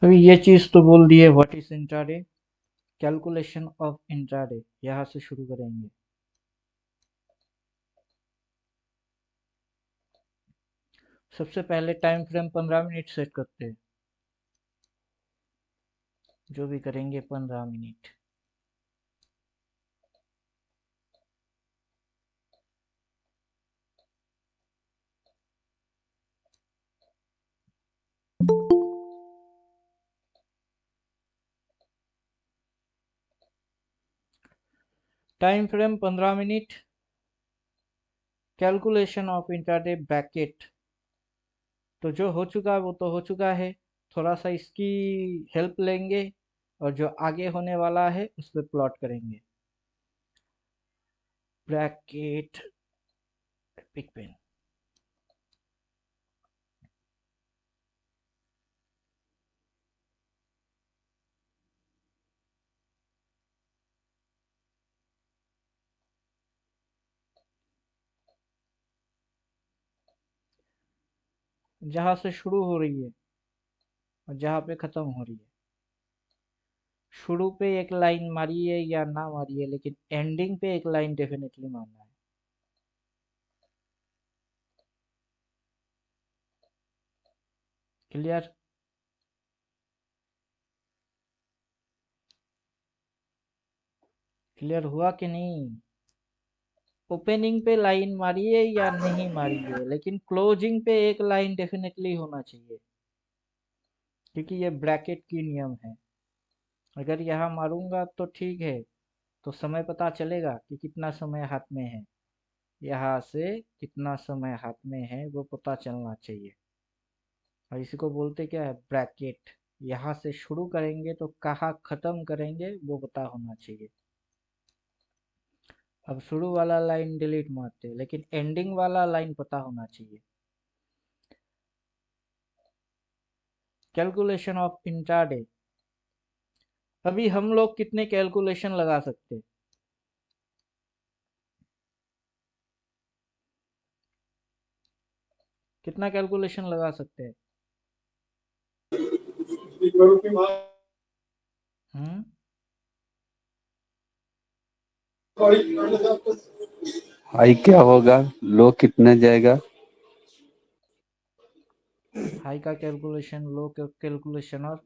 अभी ये चीज तो बोल दिए, what is intraday, calculation of intraday यहाँ से शुरू करेंगे। सबसे पहले टाइम फ्रेम 15 मिनट सेट करते हैं, जो भी करेंगे 15 minute. Time frame 15 minute, calculation of intraday bracket. तो जो हो चुका है वो तो हो चुका है, थोड़ा सा इसकी हेल्प लेंगे और जो आगे होने वाला है उस पर प्लॉट करेंगे। Bracket pick pen. जहाँ से शुरू हो रही है और जहाँ पे खत्म हो रही है। शुरू पे एक लाइन मारिए या ना मारिए, लेकिन एंडिंग पे एक लाइन डेफिनेटली मारना है। क्लियर? क्लियर हुआ कि नहीं? ओपनिंग पे लाइन मारिए या नहीं मारिए, लेकिन क्लोजिंग पे एक लाइन डेफिनेटली होना चाहिए, क्योंकि ये ब्रैकेट की नियम है। अगर यहाँ मारूंगा तो ठीक है, तो समय पता चलेगा कि कितना समय हाथ में है, यहाँ से कितना समय हाथ में है वो पता चलना चाहिए। और इसी को बोलते क्या है, ब्रैकेट। यहाँ से शुरू करेंगे तो कहाँ खत्म करेंगे वो पता होना चाहिए। अब शुरू वाला लाइन डिलीट मारते हैं, लेकिन एंडिंग वाला लाइन पता होना चाहिए। Calculation of intraday. अभी हम लोग कितने कैलकुलेशन लगा सकते हैं? कितना कैलकुलेशन लगा सकते हैं? हम्म। हाई क्या होगा, लो कितना जाएगा? हाई का कैलकुलेशन, लो का कैलकुलेशन और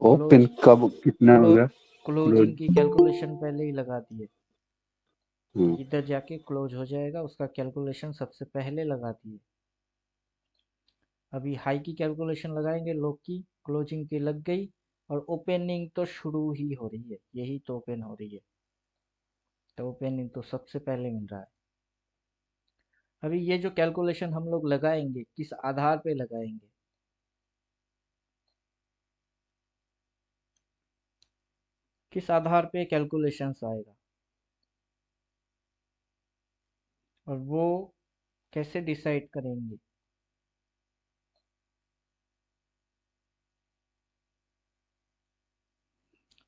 ओपन क्लोज। कब कितना क्लो होगा? क्लोजिंग की क्लोज। कैलकुलेशन पहले ही लगा दिए। हम्म। इधर जाके क्लोज हो जाएगा, उसका कैलकुलेशन सबसे पहले लगा दिए। अभी हाई की कैलकुलेशन लगाएंगे, लो की, क्लोजिंग की लग गई, और ओपनिंग तो शुरू ही हो रही है, यही तो ओपन हो रही है, तो ओपनिंग तो सबसे पहले मिल रहा है। अभी ये जो कैलकुलेशन हम लोग लगाएंगे किस आधार पे लगाएंगे? किस आधार पे कैलकुलेशंस आएगा, और वो कैसे डिसाइड करेंगे?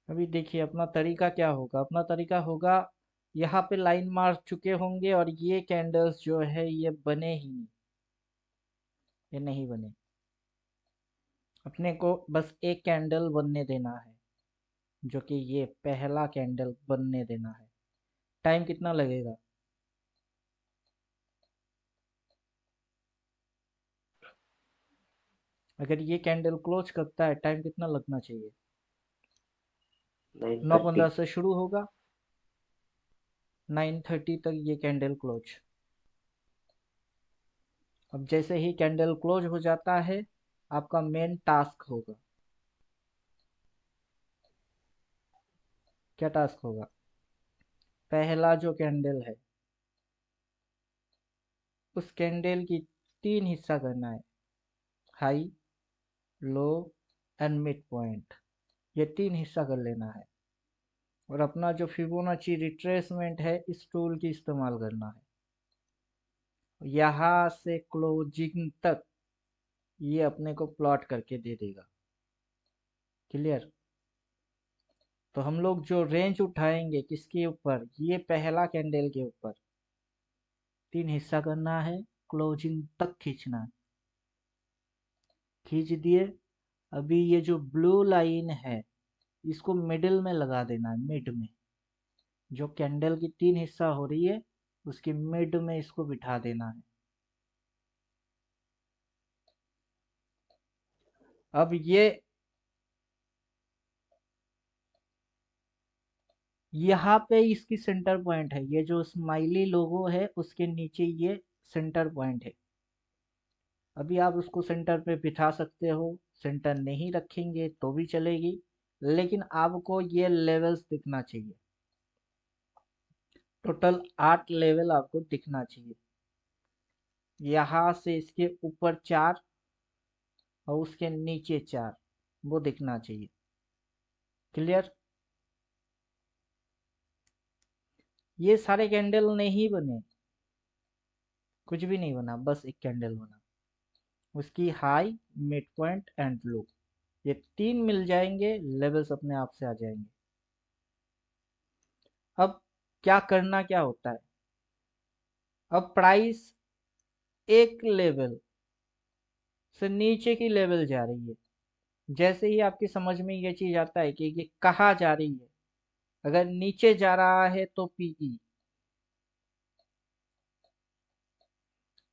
अभी देखिए अपना तरीका क्या होगा। अपना तरीका होगा, यहाँ पे लाइन मार चुके होंगे और ये कैंडल्स जो है ये बने ही नहीं, ये नहीं बने। अपने को बस एक कैंडल बनने देना है, जो कि ये पहला कैंडल बनने देना है। टाइम कितना लगेगा? अगर ये कैंडल क्लोज करता है, टाइम कितना लगना चाहिए? 9:15 से शुरू होगा, 9:30 तक ये कैंडल क्लोज। अब जैसे ही कैंडल क्लोज हो जाता है, आपका मेन टास्क होगा। क्या टास्क होगा? पहला जो कैंडल है उस कैंडल की 3 हिस्सा करना है, high, low and mid point. ये 3 हिस्सा कर लेना है, और अपना जो फिबोनाची रिट्रेसमेंट है इस टूल की इस्तेमाल करना है। यहाँ से क्लोजिंग तक ये अपने को प्लॉट करके दे देगा। क्लियर? तो हम लोग जो रेंज उठाएंगे किसके ऊपर, ये पहला कैंडल के ऊपर 3 हिस्सा करना है, क्लोजिंग तक खींचना है। खींच दिए, अभी ये जो ब्लू लाइन है इसको मिडिल में लगा देना है, मिड में। जो कैंडल की 3 हिस्सा हो रही है उसके मिड में इसको बिठा देना है। अब ये यहाँ पे इसकी सेंटर पॉइंट है, ये जो स्माइली लोगो है उसके नीचे ये सेंटर पॉइंट है। अभी आप उसको सेंटर पे बिठा सकते हो, सेंटर नहीं रखेंगे तो भी चलेगी, लेकिन आपको ये लेवल्स दिखना चाहिए। टोटल 8 लेवल आपको दिखना चाहिए। यहाँ से इसके ऊपर 4 और उसके नीचे 4, वो दिखना चाहिए। क्लियर? ये सारे कैंडल नहीं बने, कुछ भी नहीं बना, बस एक कैंडल बना। उसकी high, mid point and low, ये 3 मिल जाएंगे, लेवल्स अपने आप से आ जाएंगे। अब क्या करना क्या होता है, अब प्राइस एक लेवल से नीचे की लेवल जा रही है। जैसे ही आपकी समझ में ये चीज आता है कि ये कहाँ जा रही है, अगर नीचे जा रहा है तो पीई,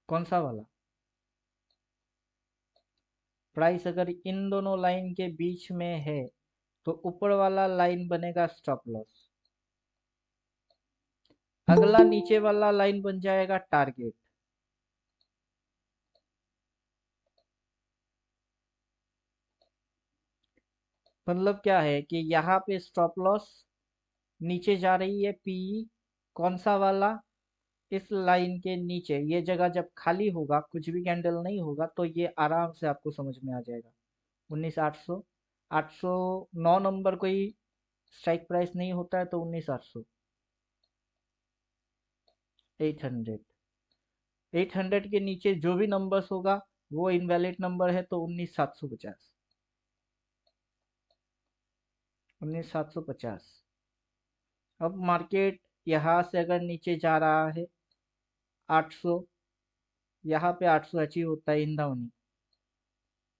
कौन सा वाला प्राइस, अगर इन दोनों लाइन के बीच में है तो ऊपर वाला लाइन बनेगा स्टॉप लॉस, अगला नीचे वाला लाइन बन जाएगा टारगेट। मतलब क्या है कि यहाँ पे स्टॉप लॉस, नीचे जा रही है पीई, कौन सा वाला, इस लाइन के नीचे। ये जगह जब खाली होगा, कुछ भी कैंडल नहीं होगा, तो ये आराम से आपको समझ में आ जाएगा। 19,800, 809 नंबर कोई स्ट्राइक प्राइस नहीं होता है, तो 19,800, 800, 800 के नीचे जो भी नंबर्स होगा वो इनवैलिड नंबर है, तो 19,750, 19,750। अब मार्केट यहाँ से अगर नीचे जा रहा है 800, यहाँ पे 800 अचीव होता है इन डाउन,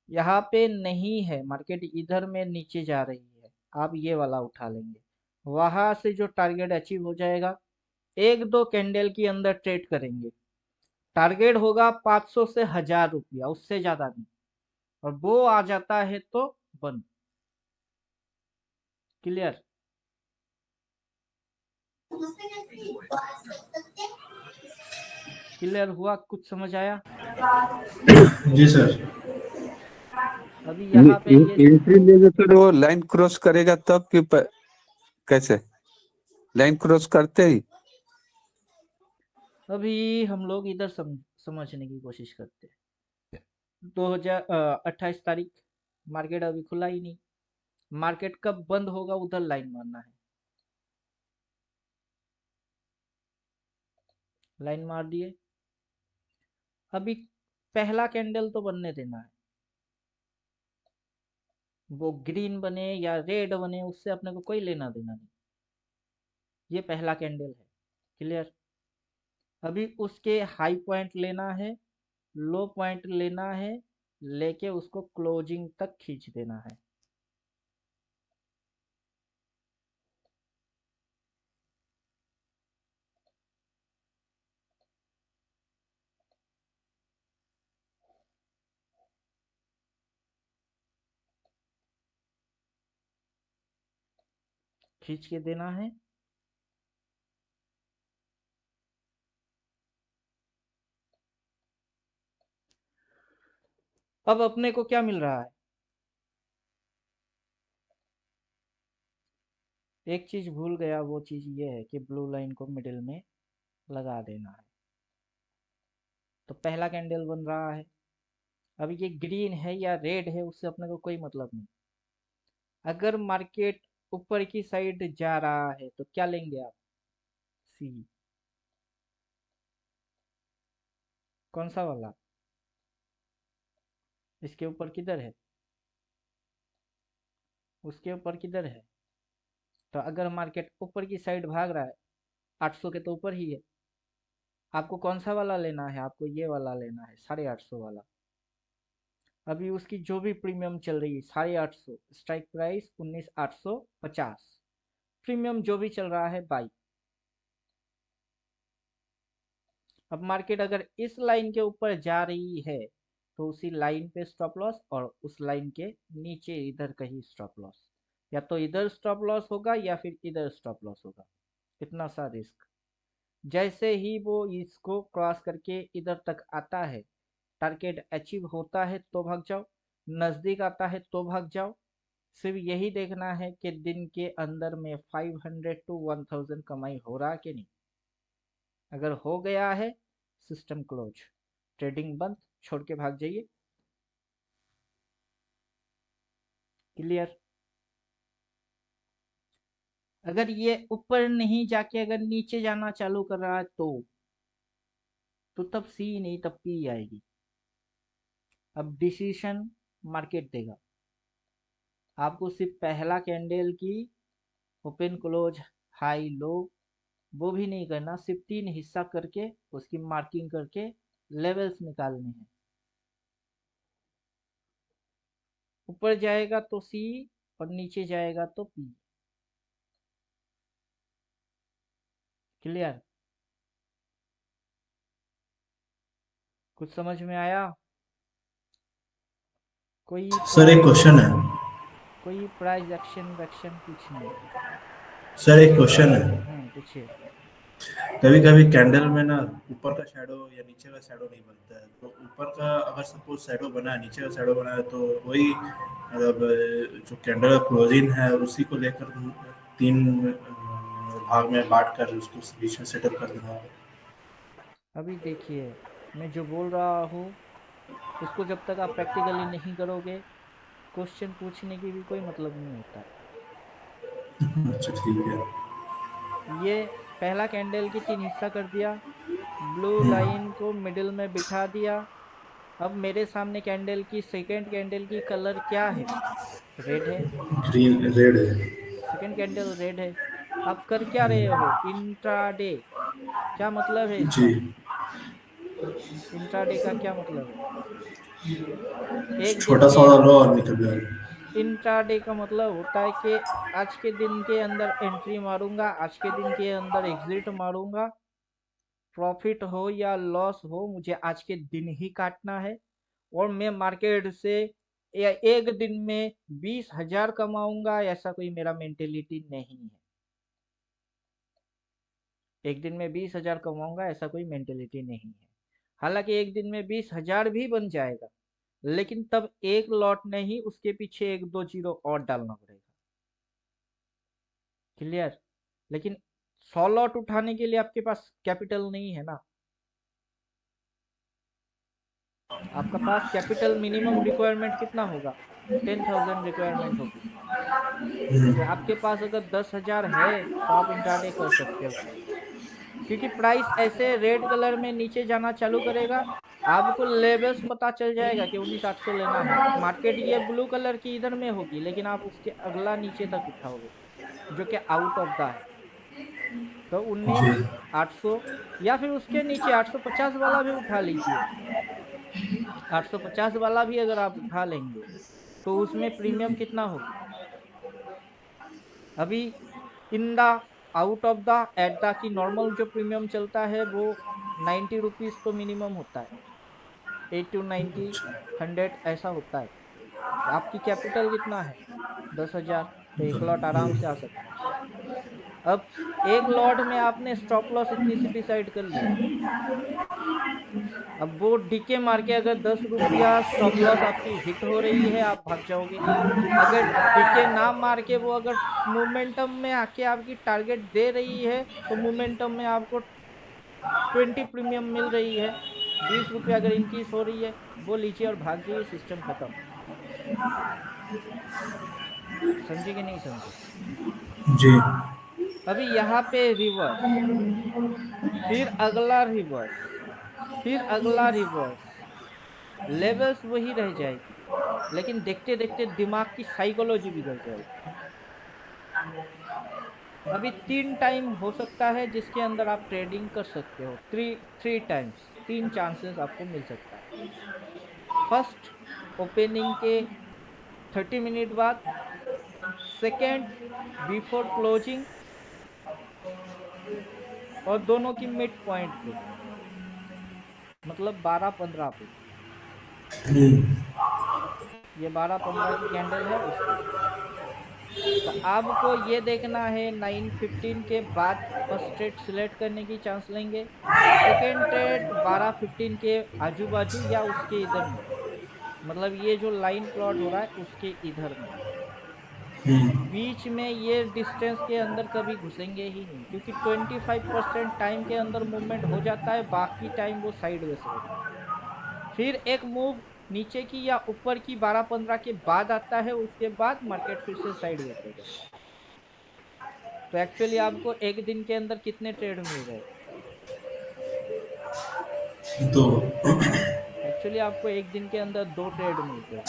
यहाँ पे नहीं है मार्केट, इधर में नीचे जा रही है, आप ये वाला उठा लेंगे। वहां से जो टारगेट अचीव हो जाएगा, एक दो कैंडल के अंदर ट्रेड करेंगे, टारगेट होगा 500 से 1,000 रुपया, उससे ज्यादा नहीं, और वो आ जाता है तो बंद। क्लियर? क्लियर हुआ? कुछ समझ आया? जी सर। अभी यहाँ पे ये एंट्री लेंगे तो वो लाइन क्रॉस करेगा तब कि कैसे लाइन क्रॉस करते ही? अभी हम लोग इधर समझने की कोशिश करते हैं। 28 तारीख, मार्केट अभी खुला ही नहीं, मार्केट कब बंद होगा उधर लाइन मारना है। लाइन मार दिए, अभी पहला कैंडल तो बनने देना है, वो ग्रीन बने या रेड बने उससे अपने को कोई लेना देना नहीं, ये पहला कैंडल है। क्लियर? अभी उसके हाई पॉइंट लेना है, लो पॉइंट लेना है, लेके उसको क्लोजिंग तक खींच देना है। खींच के देना है। अब अपने को क्या मिल रहा है, एक चीज भूल गया, वो चीज ये है कि ब्लू लाइन को मिडिल में लगा देना है। तो पहला कैंडल बन रहा है, अब ये ग्रीन है या रेड है उससे अपने को कोई मतलब नहीं। अगर मार्केट ऊपर की साइड जा रहा है तो क्या लेंगे आप, सी, कौन सा वाला, इसके ऊपर किधर है, उसके ऊपर किधर है। तो अगर मार्केट ऊपर की साइड भाग रहा है, 800 के तो ऊपर ही है, आपको कौन सा वाला लेना है, आपको ये वाला लेना है, 850 वाला। अभी उसकी जो भी प्रीमियम चल रही है 850, स्ट्राइक प्राइस 19,850, प्रीमियम जो भी चल रहा है बाई। अब मार्केट अगर इस लाइन के ऊपर जा रही है तो उसी लाइन पे स्टॉप लॉस, और उस लाइन के नीचे इधर कहीं स्टॉप लॉस, या तो इधर स्टॉप लॉस होगा या फिर इधर स्टॉप लॉस होगा। इतना सा रिस्क। जैसे ही वो इसको क्रॉस करके इधर तक आता है, टारगेट अचीव होता है तो भाग जाओ, नजदीक आता है तो भाग जाओ। सिर्फ यही देखना है कि दिन के अंदर में 500 टू 1000 कमाई हो रहा कि नहीं। अगर हो गया है, सिस्टम क्लोज, ट्रेडिंग बंद, छोड़ के भाग जाइए। क्लियर। अगर ये ऊपर नहीं जाके अगर नीचे जाना चालू कर रहा है तो तब सी नहीं तब पी आएगी। अब डिसीजन मार्केट देगा आपको। सिर्फ पहला कैंडल की ओपन क्लोज हाई लो वो भी नहीं करना, सिर्फ 3 हिस्सा करके उसकी मार्किंग करके लेवल्स निकालने हैं। ऊपर जाएगा तो सी और नीचे जाएगा तो पी। क्लियर। कुछ समझ में आया? कोई सर एक प्राइस क्वेश्चन है। कोई प्राइस एक्शन वैक्शन कुछ नहीं। सर एक क्वेश्चन है। पूछिए। कभी कभी कैंडल में ना ऊपर का शैडो या नीचे का शैडो नहीं बनता है, तो ऊपर का अगर सपोज शैडो बना है, नीचे का शैडो बना है, तो वही मतलब जो कैंडल का क्लोजिंग है उसी को लेकर 3 भाग में बांट कर उसको बीच में सेटअप कर देना होगा। अभी देखिए, मैं जो बोल रहा हूँ उसको जब तक आप प्रैक्टिकली नहीं करोगे, क्वेश्चन पूछने की भी कोई मतलब नहीं होता है। अच्छा ठीक है। ये पहला कैंडल की 3 हिस्सा कर दिया, ब्लू हम्म, लाइन को मिडिल में बिठा दिया। अब मेरे सामने कैंडल की सेकंड कैंडल की कलर क्या है? रेड है। ग्रीन रेड है। सेकंड कैंडल रेड है। आप कर क्या रहे हो? इंट्राडे। क्या मतलब है जी। इसका? इंट्राडे का क्या मतलब है? एक दिन छोटा सा के लो और निकल जाएगा। इंट्राडे का मतलब होता है कि आज के दिन के अंदर एंट्री मारूंगा, आज के दिन के अंदर एग्जिट मारूंगा। प्रॉफिट हो या लॉस हो, मुझे आज के दिन ही काटना है। और मैं मार्केट से एक दिन में 20,000 कमाऊंगा, ऐसा कोई मेरा मेंटेलिटी नहीं है। एक दिन में 20,000 कमाऊंगा ऐसा कोई मेंटेलिटी नहीं है। हालांकि एक दिन में 20,000 भी बन जाएगा, लेकिन तब एक लॉट नहीं, उसके पीछे 1-2 जीरो और डालना पड़ेगा। क्लियर। लेकिन 100 लॉट उठाने के लिए आपके पास कैपिटल नहीं है ना। आपका पास कैपिटल मिनिमम रिक्वायरमेंट कितना होगा? 10,000 रिक्वायरमेंट होगी। तो आपके पास अगर 10,000 है तो आप इंट्राडे कर सकते हो, क्योंकि प्राइस ऐसे रेड कलर में नीचे जाना चालू करेगा। आपको लेवल्स पता चल जाएगा कि 19,800 लेना है। मार्केट ये ब्लू कलर की इधर में होगी, लेकिन आप उसके अगला नीचे तक उठाओगे जो कि आउट ऑफ द है। तो जी 19,800 या फिर उसके नीचे 850 वाला भी उठा लीजिए। 850 वाला भी अगर आप उठा लेंगे तो उसमें प्रीमियम कितना होगी? अभी in the out of the at the key normal जो प्रीमियम चलता है वो 90 रुपीज तो मिनिमम होता है। 80 90 100 ऐसा होता है। तो आपकी कैपिटल कितना है? 10,000। तो एक लॉट आराम से आ सकता है। अब एक लॉट में आपने स्टॉप लॉस इतनी सी डिसाइड कर लिया। अब वो डीके मार के अगर 10 रुपया स्टॉप लॉस आपकी हिट हो रही है, आप भाग जाओगे। अगर डीके ना मार के वो अगर मोमेंटम में आके आपकी टारगेट दे रही है, तो मोमेंटम में आपको 20 प्रीमियम मिल रही है, 20 रुपया अगर इंक्रीज हो रही है, वो लीजिए और भाग जाइए, सिस्टम खत्म। समझे कि नहीं समझे? जी। अभी यहाँ पे रिवर्स, फिर अगला रिवर्स, फिर अगला रिवर्स, लेवल्स वही रह जाएगी, लेकिन देखते देखते दिमाग की साइकोलॉजी बिगड़ जाएगी। अभी 3 टाइम हो सकता है जिसके अंदर आप ट्रेडिंग कर सकते हो। थ्री टाइम्स, 3 चांसेस आपको मिल सकता है। फर्स्ट, ओपनिंग के 30 मिनट बाद, सेकेंड बिफोर क्लोजिंग, और दोनों की मिड पॉइंट पे, मतलब 12-15 पे। ये 12-15 की कैंडल है उस पे। तो आपको ये देखना है 9:15 के बाद फर्स्ट ट्रेड सिलेक्ट करने की चांस लेंगे, सेकेंड ट्रेड 12:15 के आजू बाजू या उसके इधर में, मतलब ये जो लाइन प्लॉट हो रहा है उसके इधर में। बीच में ये डिस्टेंस के अंदर कभी घुसेंगे ही नहीं, क्योंकि 25% टाइम के अंदर मूवमेंट हो जाता है, बाकी टाइम वो साइडवेज रहता है। फिर एक मूव नीचे की या ऊपर की 12-15 के बाद आता है, उसके बाद मार्केट फिर से साइडवेज हो जाता है। तो एक्चुअली आपको एक दिन के अंदर कितने ट्रेड मिल गए? तो एक्चुअली आपको एक दिन के अंदर 2 ट्रेड मिलते हैं।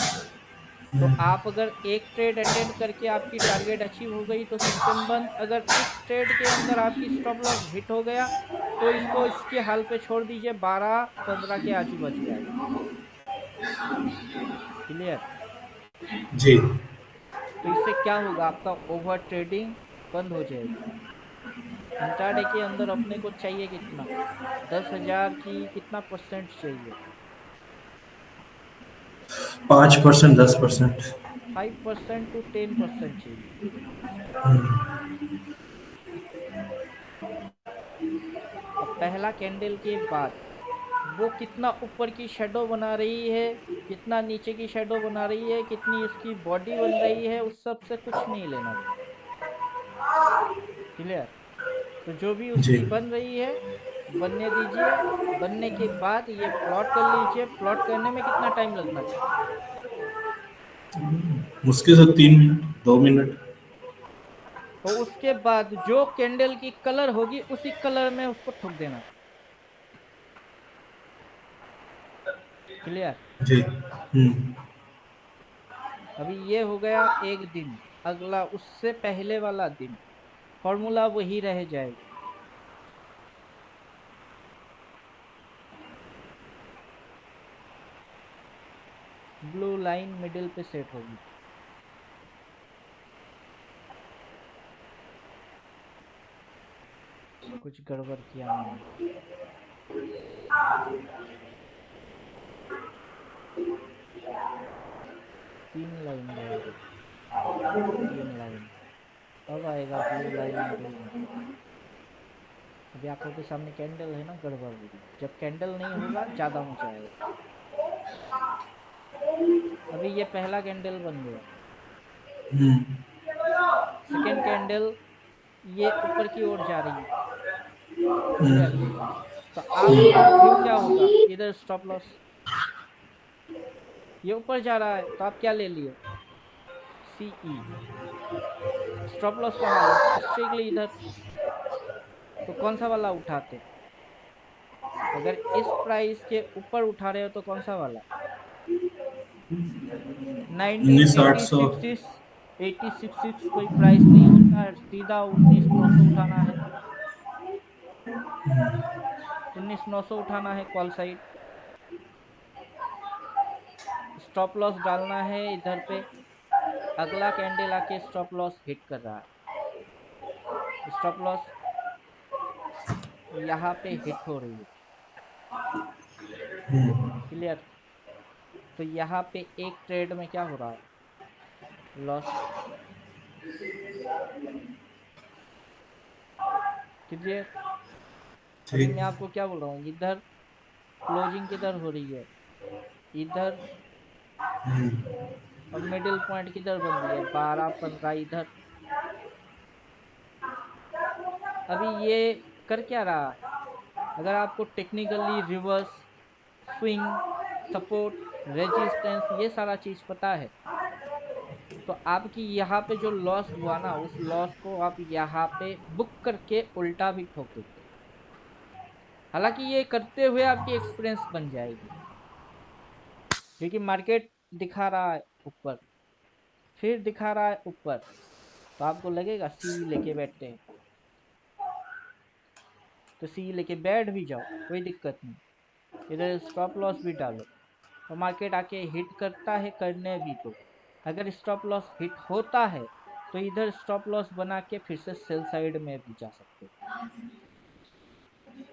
तो आप अगर एक ट्रेड अटेंड करके आपकी टारगेट अचीव हो गई तो सिस्टम बंद। अगर इस ट्रेड के अंदर आपकी स्टॉप लॉस हिट हो गया तो इसको इसके हाल पे छोड़ दीजिए, 12-15 के आजू बाजू आएगा। क्लियर? जी तो इससे क्या होगा, आपका ओवर ट्रेडिंग बंद हो जाएगी। इंट्राडे के अंदर अपने को चाहिए कितना, 10,000 की कितना परसेंट चाहिए? 5%, 10%। 5% to 10% चाहिए। अब पहला कैंडल के बाद वो कितना ऊपर की शेडो बना रही है, कितना नीचे की शेडो बना रही है, कितनी उसकी बॉडी बन रही है, उस सब से कुछ नहीं लेना देना। क्लियर? तो जो भी जी उसकी बन रही है बनने दीजिए। बनने के बाद ये प्लॉट कर लीजिए। प्लॉट करने में कितना टाइम लगना चाहिए? मुश्किल से 3 मिनट, 2 मिनट। तो उसके बाद जो कैंडल की कलर होगी उसी कलर में उसको ठोक देना। क्लियर? जी अभी ये हो गया एक दिन। अगला उससे पहले वाला दिन फॉर्मूला वही रह जाएगा। ब्लू लाइन मिडिल पे सेट होगी। कुछ गड़बड़ किया मैंने। तीन लाइन रहेगा, तीन लाइन। अब आएगा ब्लू लाइन मिडिल में। अभी आंखों के सामने कैंडल है ना, गड़बड़ हो रही। जब कैंडल नहीं होगा ज्यादा मजा आएगा। अभी ये पहला कैंडल बन गया। सेकेंड कैंडल ये ऊपर की ओर जा रही है। क्लियर? तो आपका व्यू क्या होगा? इधर स्टॉप लॉस, ये ऊपर जा रहा है तो आप क्या ले लिए? सीई। स्टॉप लॉस कहाँ है? स्ट्रिक्टली इधर। तो कौन सा वाला उठाते? अगर इस प्राइस के ऊपर उठा रहे हो तो कौन सा वाला? 19,800। 1986 86 कोई प्राइस नहीं होता है, सीधा 19,900 उठाना है। 19,900 उठाना है कॉल साइड। स्टॉप लॉस डालना है इधर पे। अगला कैंडल आके स्टॉप लॉस हिट कर रहा है, स्टॉप लॉस यहाँ पे हिट हो रही है। क्लियर? तो यहाँ पे एक ट्रेड में क्या हो रहा है? लॉस। क्लियर? अभी ठीक। मैं आपको क्या बोल रहा हूँ, इधर क्लोजिंग किधर हो रही है? इधर। अब मिडिल पॉइंट किधर बन रही है? 12-15 इधर। अभी ये कर क्या रहा है? अगर आपको technically reverse, swing, support, resistance ये सारा चीज पता है तो आपकी यहाँ पे जो लॉस हुआ ना, उस लॉस को आप यहाँ पे बुक करके उल्टा भी ठोक देते। हालांकि ये करते हुए आपकी एक्सपीरियंस बन जाएगी, क्योंकि मार्केट दिखा रहा है ऊपर, फिर दिखा रहा है ऊपर, तो आपको लगेगा सी लेके बैठते हैं, तो सी लेके बैठ भी जाओ, कोई दिक्कत नहीं। इधर स्टॉप लॉस भी डालो। और मार्केट आके हिट करता है, करने भी तो अगर स्टॉप लॉस हिट होता है तो इधर स्टॉप लॉस बना के फिर से सेल साइड में भी जा सकते हो,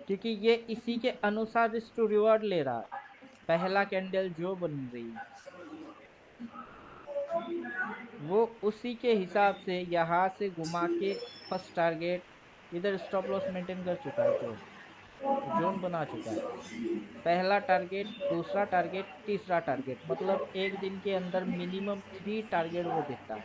क्योंकि ये इसी के अनुसार रिस्क टू रिवॉर्ड ले रहा है। पहला कैंडल जो बन रही है वो उसी के हिसाब से यहाँ से घुमा के फर्स्ट टारगेट इधर स्टॉप लॉस मेंटेन कर चुका है, जोन बना चुका है। पहला टारगेट, दूसरा टारगेट, तीसरा टारगेट, मतलब एक दिन के अंदर मिनिमम 3 टारगेट वो देता है।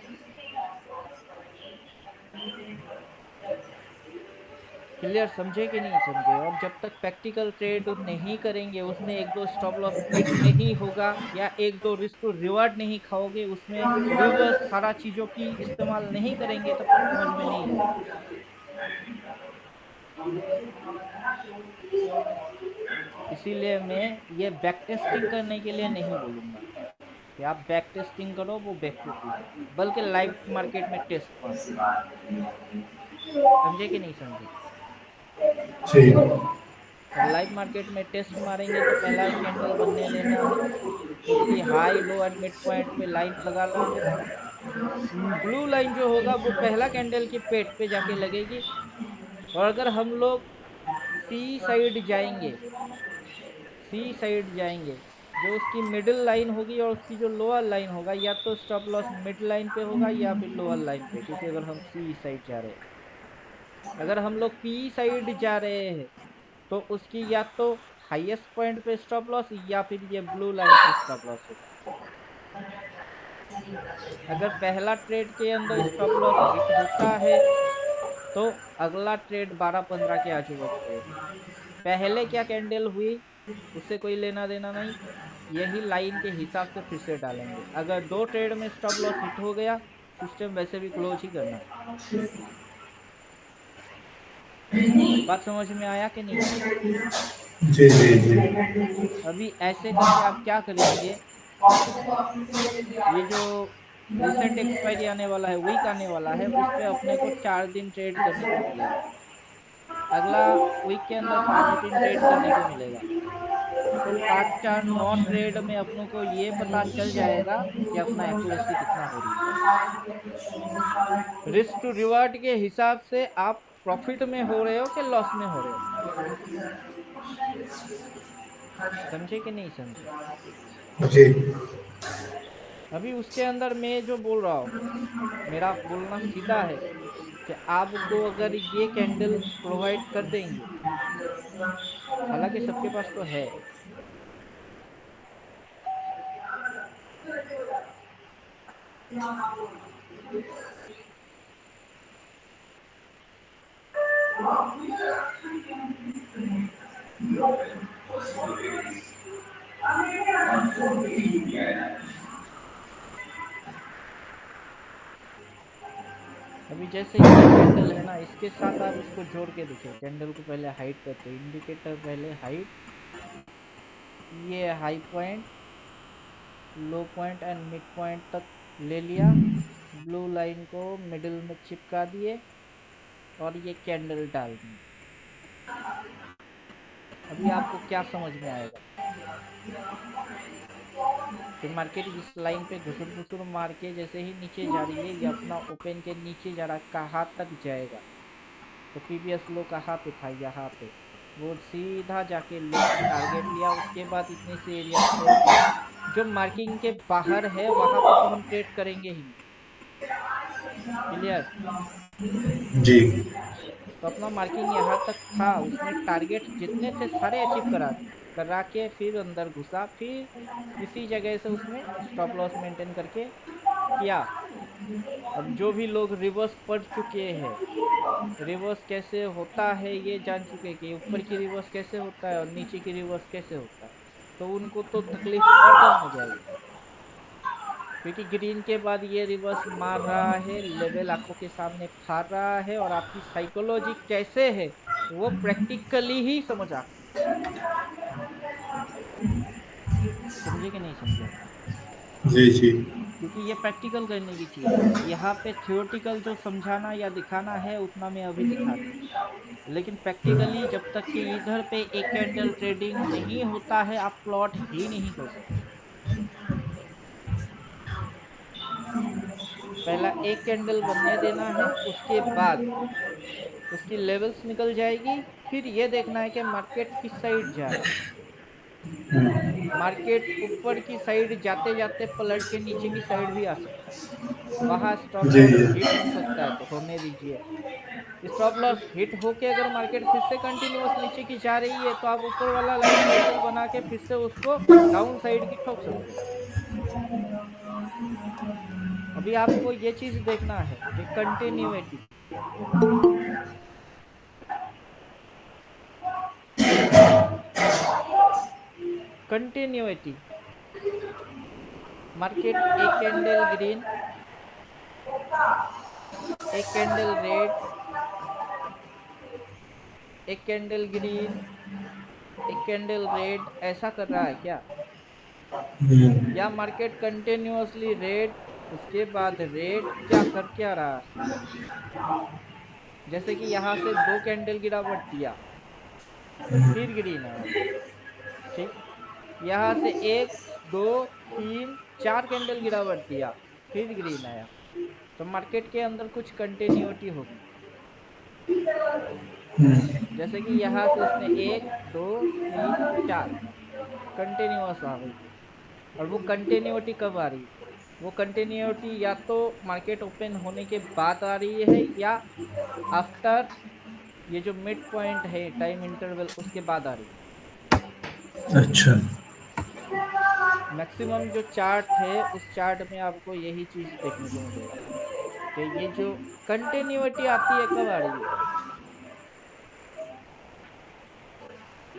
क्लियर, समझे कि नहीं समझे? और जब तक प्रैक्टिकल ट्रेड नहीं करेंगे, उसमें एक दो स्टॉप लॉस हिट नहीं होगा या एक दो रिस्क टू रिवार्ड नहीं खाओगे, उसमें रिवर्स सारा चीजों की इस्तेमाल नहीं करेंगे, तब तक समझ में नहीं आएगा। इसीलिए मैं ये बैक टेस्टिंग करने के लिए नहीं बोलूंगा कि आप बैक टेस्टिंग करो, वो बेवकूफी है, बल्कि लाइव मार्केट में टेस्ट मारो। समझे कि नहीं समझे? जी अब लाइव मार्केट में टेस्ट मारेंगे तो पहला कैंडल बनने देना है, उसकी high low and mid point पे लाइन लगाना है। ब्लू लाइन जो होगा वो पहला कैंडल के पेट पे जाके लगेगी, और अगर हम लोग सी साइड जाएंगे, सी साइड जाएंगे, जो उसकी मिडिल लाइन होगी और उसकी जो लोअर लाइन होगा, या तो स्टॉप लॉस मिड लाइन पे होगा या फिर लोअर लाइन पे, क्योंकि अगर हम सी साइड जा रहे हैं, अगर हम लोग पी साइड जा रहे हैं तो उसकी या तो हाईएस्ट पॉइंट पे स्टॉप लॉस या फिर ये ब्लू लाइन पे स्टॉप लॉस होगा। अगर पहला ट्रेड के अंदर स्टॉप लॉस हिट होता है तो अगला ट्रेड 12-15 के आजू बाजू रहेगा। पहले क्या कैंडल हुई उससे कोई लेना देना नहीं, यही लाइन के हिसाब से फिर से डालेंगे। अगर 2 ट्रेड में स्टॉप लॉस हिट हो गया, सिस्टम वैसे भी क्लोज ही करना है। बात समझ में आया कि नहीं आया? जी जी जी अभी ऐसे करके आप क्या करेंगे, ये जो रिसेंट एक्सपायरी आने वाला है, वीक आने वाला है, उस पे अपने को 4 दिन ट्रेड करने को मिलेगा। अगला वीक के अंदर 5 दिन ट्रेड करने को मिलेगा। तो 5-4-9 ट्रेड में अपनों को ये पता चल जाएगा कि अपना एक्यूरेसी कितना हो रही है। रिस्क टू रिवार्ड के हिसाब से आप प्रॉफिट में हो रहे हो कि लॉस में हो रहे हो, समझे कि नहीं समझे? जी अभी उसके अंदर मैं जो बोल रहा हूँ, मेरा बोलना सीधा है कि आपको अगर ये कैंडल प्रोवाइड कर देंगे, हालांकि सबके पास तो है, अभी जैसे ये कैंडल है ना, इसके साथ आप इसको जोड़ के देखिए। कैंडल को पहले हाइट करते हैं, इंडिकेटर पहले हाइट, ये high point, low point and mid point तक ले लिया, ब्लू लाइन को मिडिल में चिपका दिए और ये कैंडल डाल दी। अभी आपको क्या समझ में आएगा कि मार्केट इस लाइन पे घुसुर मार के जैसे ही नीचे जा रही है, ये अपना ओपन के नीचे जा रहा, कहाँ तक जाएगा? तो प्रीवियस लो कहाँ पे था? यहाँ पे। वो सीधा जाके लो टारगेट लिया, उसके बाद इतने से एरिया छोड़ दिया। जो मार्किंग के बाहर है वहां पे तो हम ट्रेड करेंगे ही नहीं। क्लियर? जी तो अपना मार्किंग यहाँ तक था, उसने टारगेट जितने थे सारे अचीव करा के फिर अंदर घुसा, फिर इसी जगह से उसने स्टॉप लॉस मेंटेन करके किया। अब जो भी लोग रिवर्स पढ़ चुके हैं, रिवर्स कैसे होता है ये जान चुके हैं कि ऊपर की रिवर्स कैसे होता है और नीचे की रिवर्स कैसे होता है, तो उनको तो तकलीफ और कम हो जाएगी, क्योंकि ग्रीन के बाद ये रिवर्स मार रहा है, लेवल आंखों के सामने फाड़ रहा है, और आपकी साइकोलॉजी कैसे है वो प्रैक्टिकली ही समझ आ, समझे कि नहीं समझे? जी जी क्योंकि ये प्रैक्टिकल करने की चीज है। यहाँ पे थियोरटिकल जो समझाना या दिखाना है उतना मैं अभी दिखा दूं, लेकिन प्रैक्टिकली जब तक कि इधर पे एक कैंडल ट्रेडिंग नहीं होता है, आप प्लॉट ही नहीं कर सकते। पहला एक कैंडल बनने देना है, उसके बाद उसकी लेवल्स निकल जाएगी। फिर ये देखना है कि मार्केट किस साइड जा रहा है। मार्केट ऊपर की साइड जाते जाते पलट के नीचे की साइड भी आ सकता है, वहां स्टॉप जी लॉस जी हिट हो सकता है, तो होने दीजिए। स्टॉप लॉस हिट होके अगर मार्केट फिर से कंटिन्यूअस नीचे की जा रही है, तो आप ऊपर वाला लाइन कैंडल बना के फिर से उसको डाउन साइड की ठोक सकते हैं। अभी आपको ये चीज देखना है कि कंटिन्यूटी, कंटिन्यूटी मार्केट एक कैंडल ग्रीन, एक कैंडल रेड, एक कैंडल ग्रीन, एक कैंडल रेड, ऐसा कर रहा है क्या? या मार्केट कंटिन्यूअसली रेड, उसके बाद रेड, क्या कर क्या रहा है? जैसे कि यहाँ से दो कैंडल गिरावट दिया, फिर ग्रीन आया, ठीक। यहाँ से एक, दो, तीन, चार कैंडल गिरावट दिया, फिर ग्रीन आया, तो मार्केट के अंदर कुछ कंटिन्यूटी होगी। जैसे कि यहाँ से इसने एक, दो, तीन, चार कंटिन्यूअस आ गई, और वो कंटिन्यूटी कब आ रही है? वो कंटिन्यूटी या तो मार्केट ओपन होने के बाद आ रही है, या आफ्टर ये जो मिड पॉइंट है टाइम इंटरवल, उसके बाद आ रही है। अच्छा मैक्सिमम जो चार्ट है उस चार्ट में आपको यही चीज देखने को मिलेगा कि ये जो कंटिन्यूटी आती है कब आ रही है?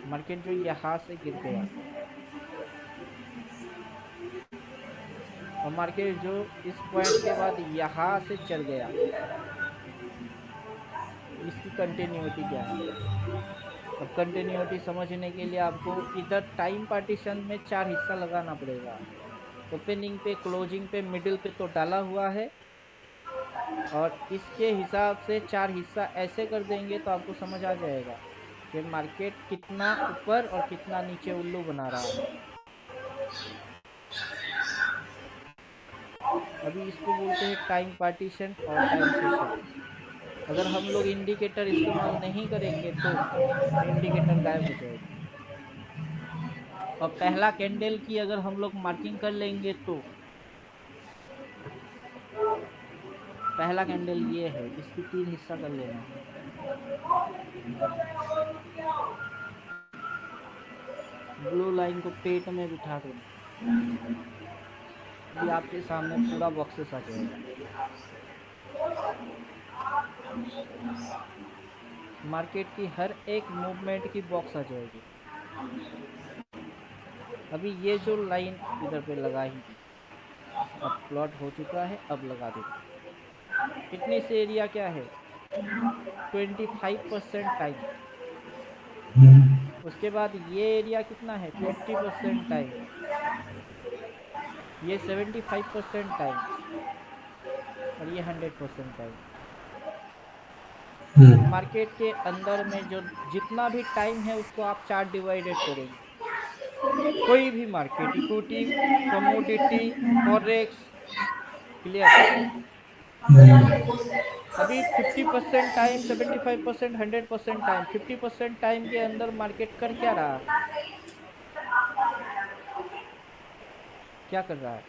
मार्केट जो यहाँ से गिर गया, और मार्केट जो इस पॉइंट के बाद यहाँ से चढ़ गया, इसकी कंटिन्यूटी क्या है? अब कंटिन्यूटी समझने के लिए आपको इधर टाइम पार्टीशन में चार हिस्सा लगाना पड़ेगा। ओपनिंग पे, क्लोजिंग पे, मिडिल पे तो डाला हुआ है, और इसके हिसाब से चार हिस्सा ऐसे कर देंगे तो आपको समझ आ जाएगा कि मार्केट कितना ऊपर और कितना नीचे उल्लू बना रहा है। अभी इसको बोलते हैं टाइम पार्टीशन और टाइम सेशन। अगर हम लोग इंडिकेटर इस्तेमाल नहीं करेंगे तो इंडिकेटर गायब हो जाएगा, और पहला कैंडल की अगर हम लोग मार्किंग कर लेंगे तो पहला कैंडल ये है, इसकी तीन हिस्सा कर लेना है। ब्लू लाइन को पेट में बिठा देना, अभी आपके सामने पूरा बॉक्सेस आ जाएगा। मार्केट की हर एक मूवमेंट की बॉक्स आ जाएगी। अभी ये जो लाइन इधर पे लगा ही दी, अब प्लॉट हो चुका है, अब लगा देते हैं। इतनी से एरिया क्या है? 25% टाइम। उसके बाद ये एरिया कितना है? 50% टाइम। ये 75% टाइम, और ये 100% टाइम। मार्केट के अंदर में जो जितना भी टाइम है उसको आप चार डिवाइडेड करेंगे। कोई भी market, equity, commodity, forex, clear. अभी 50% टाइम, 75%, 100% टाइम, 50% टाइम के अंदर मार्केट कर क्या रहा है? क्या कर रहा है?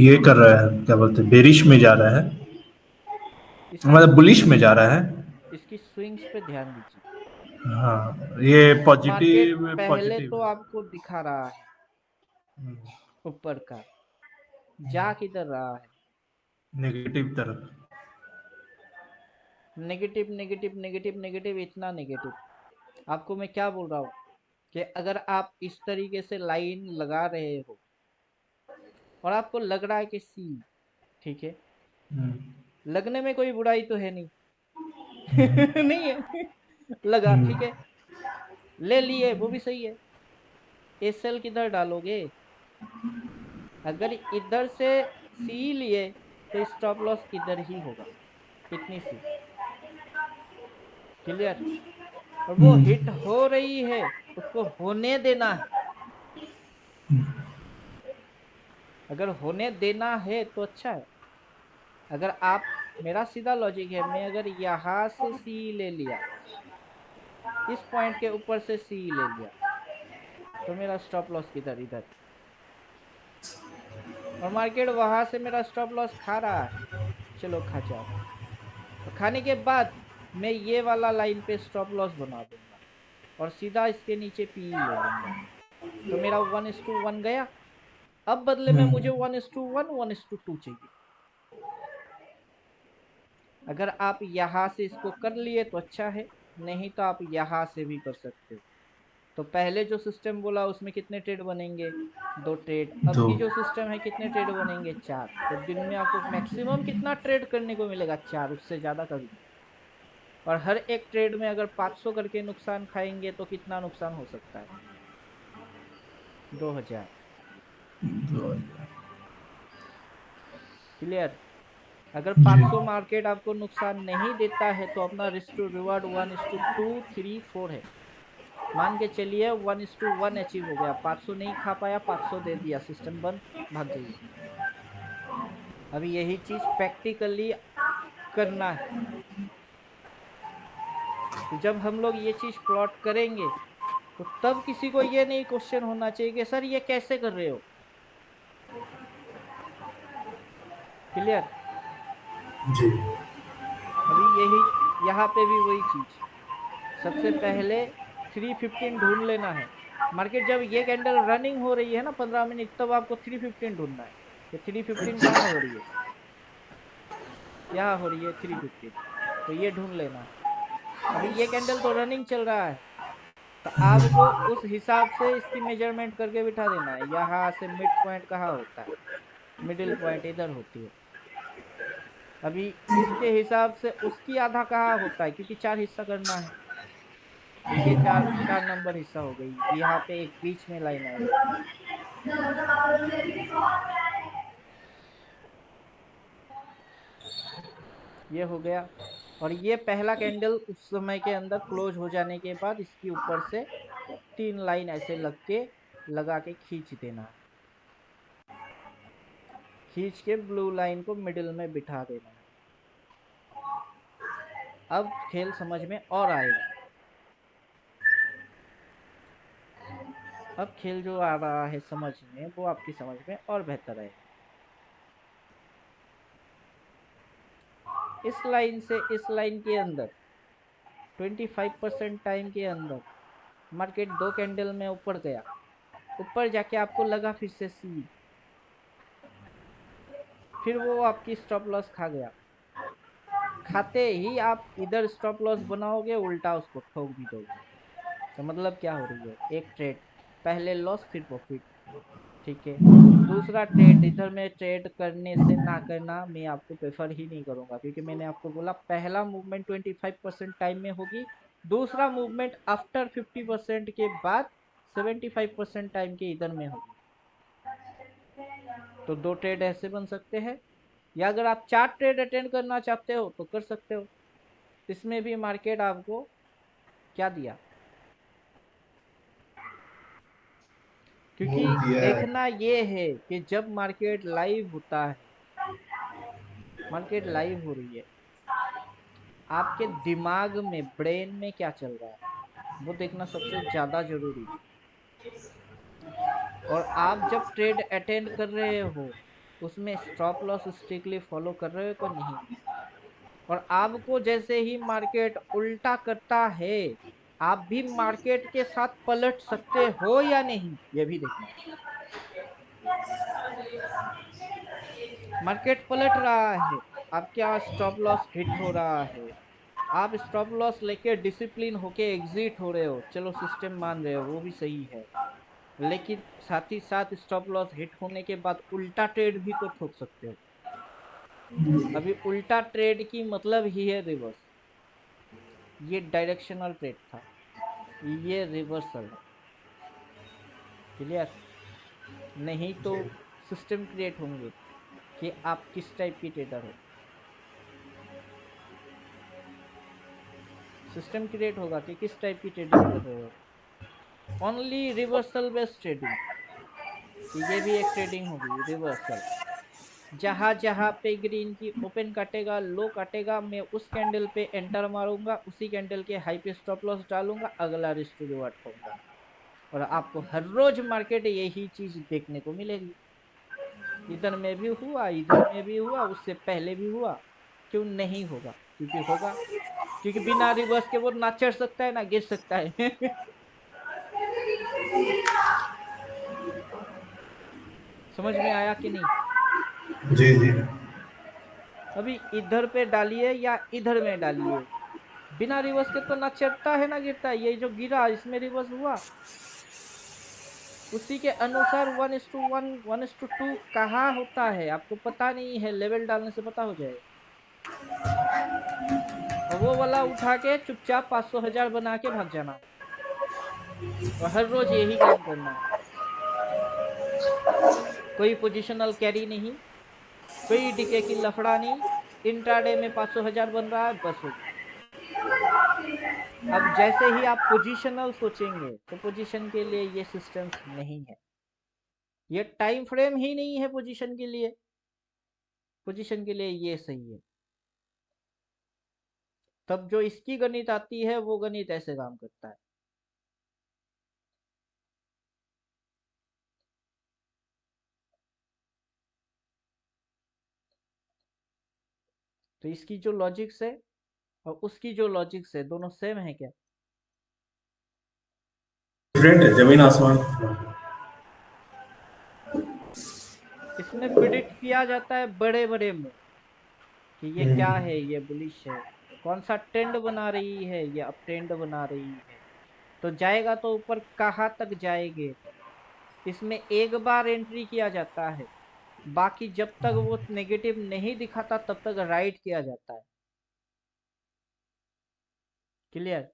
ये कर रहा है, क्या बोलते हैं, बेरिश में जा रहा है, इसकी मतलब बुलिश स्विंग्स, में जा रहा है। इसकी स्विंग्स पे ध्यान दीजिए। हाँ ये मार्केट पॉजिटिव पहले पॉजिटिव तो आपको दिखा रहा है ऊपर का, जा किधर रहा है? नेगेटिव तरफ। नेगेटिव, नेगेटिव, नेगेटिव, नेगेटिव, इतना नेगेटिव। आपको मैं क्या बोल रहा हूँ कि अगर आप इस तरीके से लाइन लगा रहे हो और आपको लग रहा है कि सी, ठीक है, लगने में कोई बुराई तो है नहीं। नहीं है, लगा, ठीक है, ले लिए, वो भी सही है। एसएल किधर डालोगे? अगर इधर से सी लिए तो स्टॉप लॉस इधर ही होगा, इतनी सी, क्लियर। और वो हिट हो रही है, उसको होने देना है। अगर होने देना है तो अच्छा है। अगर आप, मेरा सीधा लॉजिक है, मैं अगर यहाँ से सी ले लिया, इस पॉइंट के ऊपर से सी ले लिया, तो मेरा स्टॉप लॉस किधर? इधर। और मार्केट वहां से मेरा स्टॉप लॉस खा रहा है, चलो खा जाओ। और खाने के बाद मैं ये वाला लाइन पे स्टॉप लॉस बना दूंगा और सीधा इसके नीचे पी ले लूंगा, तो मेरा 1:1 गया। अब बदले में मुझे 1:1 1:2 चाहिए। अगर आप यहाँ से इसको कर लिए तो अच्छा है, नहीं तो आप यहाँ से भी कर सकते हो। तो पहले जो सिस्टम बोला उसमें कितने ट्रेड बनेंगे? 2 ट्रेड। अब दो। की जो सिस्टम है कितने ट्रेड बनेंगे? 4। तो दिन में आपको मैक्सिमम कितना ट्रेड करने को मिलेगा? 4, उससे ज्यादा कभी नहीं। और हर एक ट्रेड में अगर 500 करके नुकसान खाएंगे तो कितना नुकसान हो सकता है? 2000। दो। क्लियर? अगर जी। 500 मार्केट आपको नुकसान नहीं देता है तो अपना रिस्क टू रिवार्ड 1:2 3 4 है। मान के चलिए 1:1 अचीव हो गया, 500 नहीं खा पाया, 500 दे दिया, सिस्टम बंद, भाग जाइए। अभी यही चीज प्रैक्टिकली करना है। तो जब हम लोग ये चीज प्लॉट करेंगे तो तब किसी को ये नहीं क्वेश्चन होना चाहिए कि सर ये कैसे कर रहे हो। क्लियर? जी। अभी यही, यहाँ पे भी वही चीज, सबसे पहले 315 ढूंढ लेना है। मार्केट जब ये कैंडल रनिंग हो रही है ना 15 मिनट, तब आपको 315 ढूंढना है कि 315 कहाँ हो रही है? यहाँ हो रही है 315, तो ये ढूंढ लेना है। अभी ये कैंडल तो रनिंग चल रहा है, तो आपको उस हिसाब से इसकी मेजरमेंट करके बिठा देना है। यहाँ से मिड पॉइंट कहाँ होता है? मिडिल पॉइंट इधर होती है। अभी इसके हिसाब से उसकी आधा कहाँ होता है, क्योंकि 4 हिस्सा करना है, तो ये 4 नंबर हिस्सा हो गई। यहाँ पे एक बीच में लाइन आएगी, ये हो गया। और ये पहला कैंडल उस समय के अंदर क्लोज हो जाने के बाद इसके ऊपर से 3 लाइन ऐसे लगा के खींच देना है। खींच के ब्लू लाइन को मिडिल में बिठा देना है। अब खेल समझ में और आएगा। अब खेल जो आ रहा है समझ में, वो आपकी समझ में और बेहतर है। इस लाइन से इस लाइन के अंदर 25% टाइम के अंदर मार्केट 2 कैंडल में ऊपर गया, ऊपर जाके आपको लगा फिर से सी, फिर वो आपकी स्टॉप लॉस खा गया। खाते ही आप इधर स्टॉप लॉस बनाओगे, उल्टा उसको ठोक भी दोगे। तो मतलब क्या हो रही है? एक ट्रेड, पहले लॉस फिर प्रॉफिट, ठीक है। दूसरा ट्रेड, इधर में ट्रेड करने से ना करना मैं आपको प्रेफर ही नहीं करूंगा, क्योंकि मैंने आपको बोला पहला मूवमेंट 25% टाइम में होगी, दूसरा मूवमेंट आफ्टर 50% के बाद 75% टाइम के इधर में होगी। तो 2 ट्रेड ऐसे बन सकते हैं, या अगर आप 4 ट्रेड अटेंड करना चाहते हो तो कर सकते हो। इसमें भी मार्केट आपको क्या दिया, क्योंकि मूव दिया है। देखना ये है कि जब मार्केट लाइव होता है, मार्केट लाइव हो रही है, आपके दिमाग में, ब्रेन में क्या चल रहा है, वो देखना सबसे ज्यादा जरूरी है। और आप जब ट्रेड अटेंड कर रहे हो उसमें स्टॉप लॉस स्ट्रिक्टली फॉलो कर रहे हो कि नहीं। और आपको जैसे ही मार्केट उल्टा करता है, आप भी मार्केट के साथ पलट सकते हो या नहीं, ये भी देखना है। मार्केट पलट रहा है, आपका स्टॉप लॉस हिट हो रहा है, आप स्टॉप लॉस लेके डिसिप्लिन होके एग्जिट हो रहे हो, चलो सिस्टम मान रहे हो, वो भी सही है। लेकिन साथ ही साथ स्टॉप लॉस हिट होने के बाद उल्टा ट्रेड भी तो ठोक सकते हो। अभी उल्टा ट्रेड की मतलब ही है रिवर्स। ये डायरेक्शनल ट्रेड था, ये रिवर्सल है। क्लियर? नहीं तो सिस्टम क्रिएट होंगे कि आप किस टाइप की ट्रेडर हो। सिस्टम क्रिएट होगा कि किस टाइप की ट्रेडिंग कर रहे हो। ओनली रिवर्सल बेस्ड ट्रेडिंग, कि ये भी एक ट्रेडिंग होगी रिवर्सल। जहां जहां पे ग्रीन की ओपन काटेगा, लो काटेगा, मैं उस कैंडल पे एंटर मारूंगा, उसी कैंडल के हाई पे स्टॉप लॉस डालूंगा, अगला रिस्क टू रिवार्ड फॉर्म करूंगा। और आपको हर रोज मार्केट यही चीज देखने को मिलेगी। इधर में भी हुआ, इधर में भी हुआ, उससे पहले भी हुआ। क्यों नहीं होगा? क्योंकि होगा, क्योंकि बिना रिवर्स के वो ना चढ़ सकता है ना गिर सकता है। समझ में आया कि नहीं? जी जी। अभी इधर पे डालिए या इधर में डालिए, बिना रिवर्स के तो ना चढ़ता है ना गिरता है। ये जो गिरा इसमें रिवर्स हुआ, उसी के अनुसार 1:1 1:2 कहाँ होता है आपको पता नहीं है, लेवल डालने से पता हो जाएगा। और वो वाला उठा के चुपचाप 500,000 बना के भाग जाना, और हर रोज यही काम करना है। कोई पोजिशनल कैरी नहीं, कोई डीके की लफड़ा नहीं। इंट्राडे में 500,000 बन रहा है, बस हो गया। अब जैसे ही आप पोजिशनल सोचेंगे तो पोजीशन के लिए ये सिस्टम्स नहीं है, ये टाइम फ्रेम ही नहीं है पोजीशन के लिए। पोजीशन के लिए ये सही है। तब जो इसकी गणित आती है वो गणित ऐसे काम करता है। तो इसकी जो लॉजिक्स है और उसकी जो लॉजिक्स है, दोनों सेम है क्या? डिफरेंट है, जमीन आसमान। इसमें प्रिडिक्ट किया जाता है बड़े बड़े मूव कि ये क्या है, ये बुलिश है, कौन सा ट्रेंड बना रही है, ये अप ट्रेंड बना रही है, तो जाएगा तो ऊपर कहाँ तक जाएंगे। इसमें एक बार एंट्री किया जाता है, बाकी जब तक वो नेगेटिव नहीं दिखाता तब तक राइट किया जाता है। क्लियर?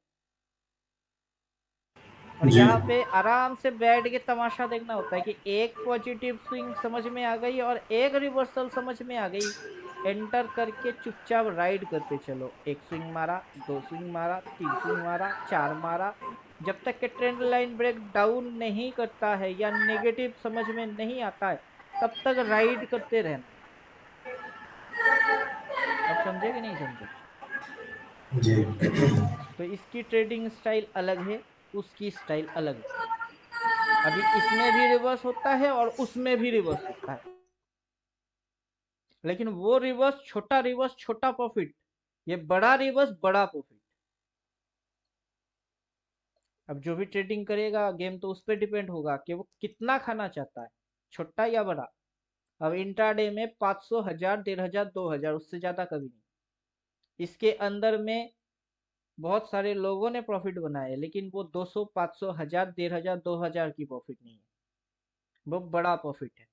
और जी यहाँ पे आराम से बैठ के तमाशा देखना होता है कि एक पॉजिटिव स्विंग समझ में आ गई और एक रिवर्सल समझ में आ गई, एंटर करके चुपचाप राइड करते चलो। एक स्विंग मारा, दो स्विंग मारा, तीन स्विंग मारा, चार मारा, जब तक के ट्रेंड लाइन ब्रेक डाउन नहीं करता है या नेगेटिव समझ में नहीं आता है तब तक राइड करते रहना। अब समझे कि नहीं समझे? जी। तो इसकी ट्रेडिंग स्टाइल अलग है, उसकी स्टाइल अलग है। अभी इसमें भी रिवर्स होता है और उसमें भी रिवर्स होता है, लेकिन वो रिवर्स छोटा प्रॉफिट, ये बड़ा रिवर्स बड़ा प्रॉफिट। अब जो भी ट्रेडिंग करेगा गेम तो उस पर डिपेंड होगा कि वो कितना खाना चाहता है, छोटा या बड़ा। अब इंट्राडे में 500,000 1,500 2,000, उससे ज्यादा कभी नहीं। इसके अंदर में बहुत सारे लोगों ने प्रॉफिट बनाए, लेकिन वो 200 500 1000 1,500 2,000 की प्रॉफिट नहीं है, वो बड़ा प्रॉफिट है।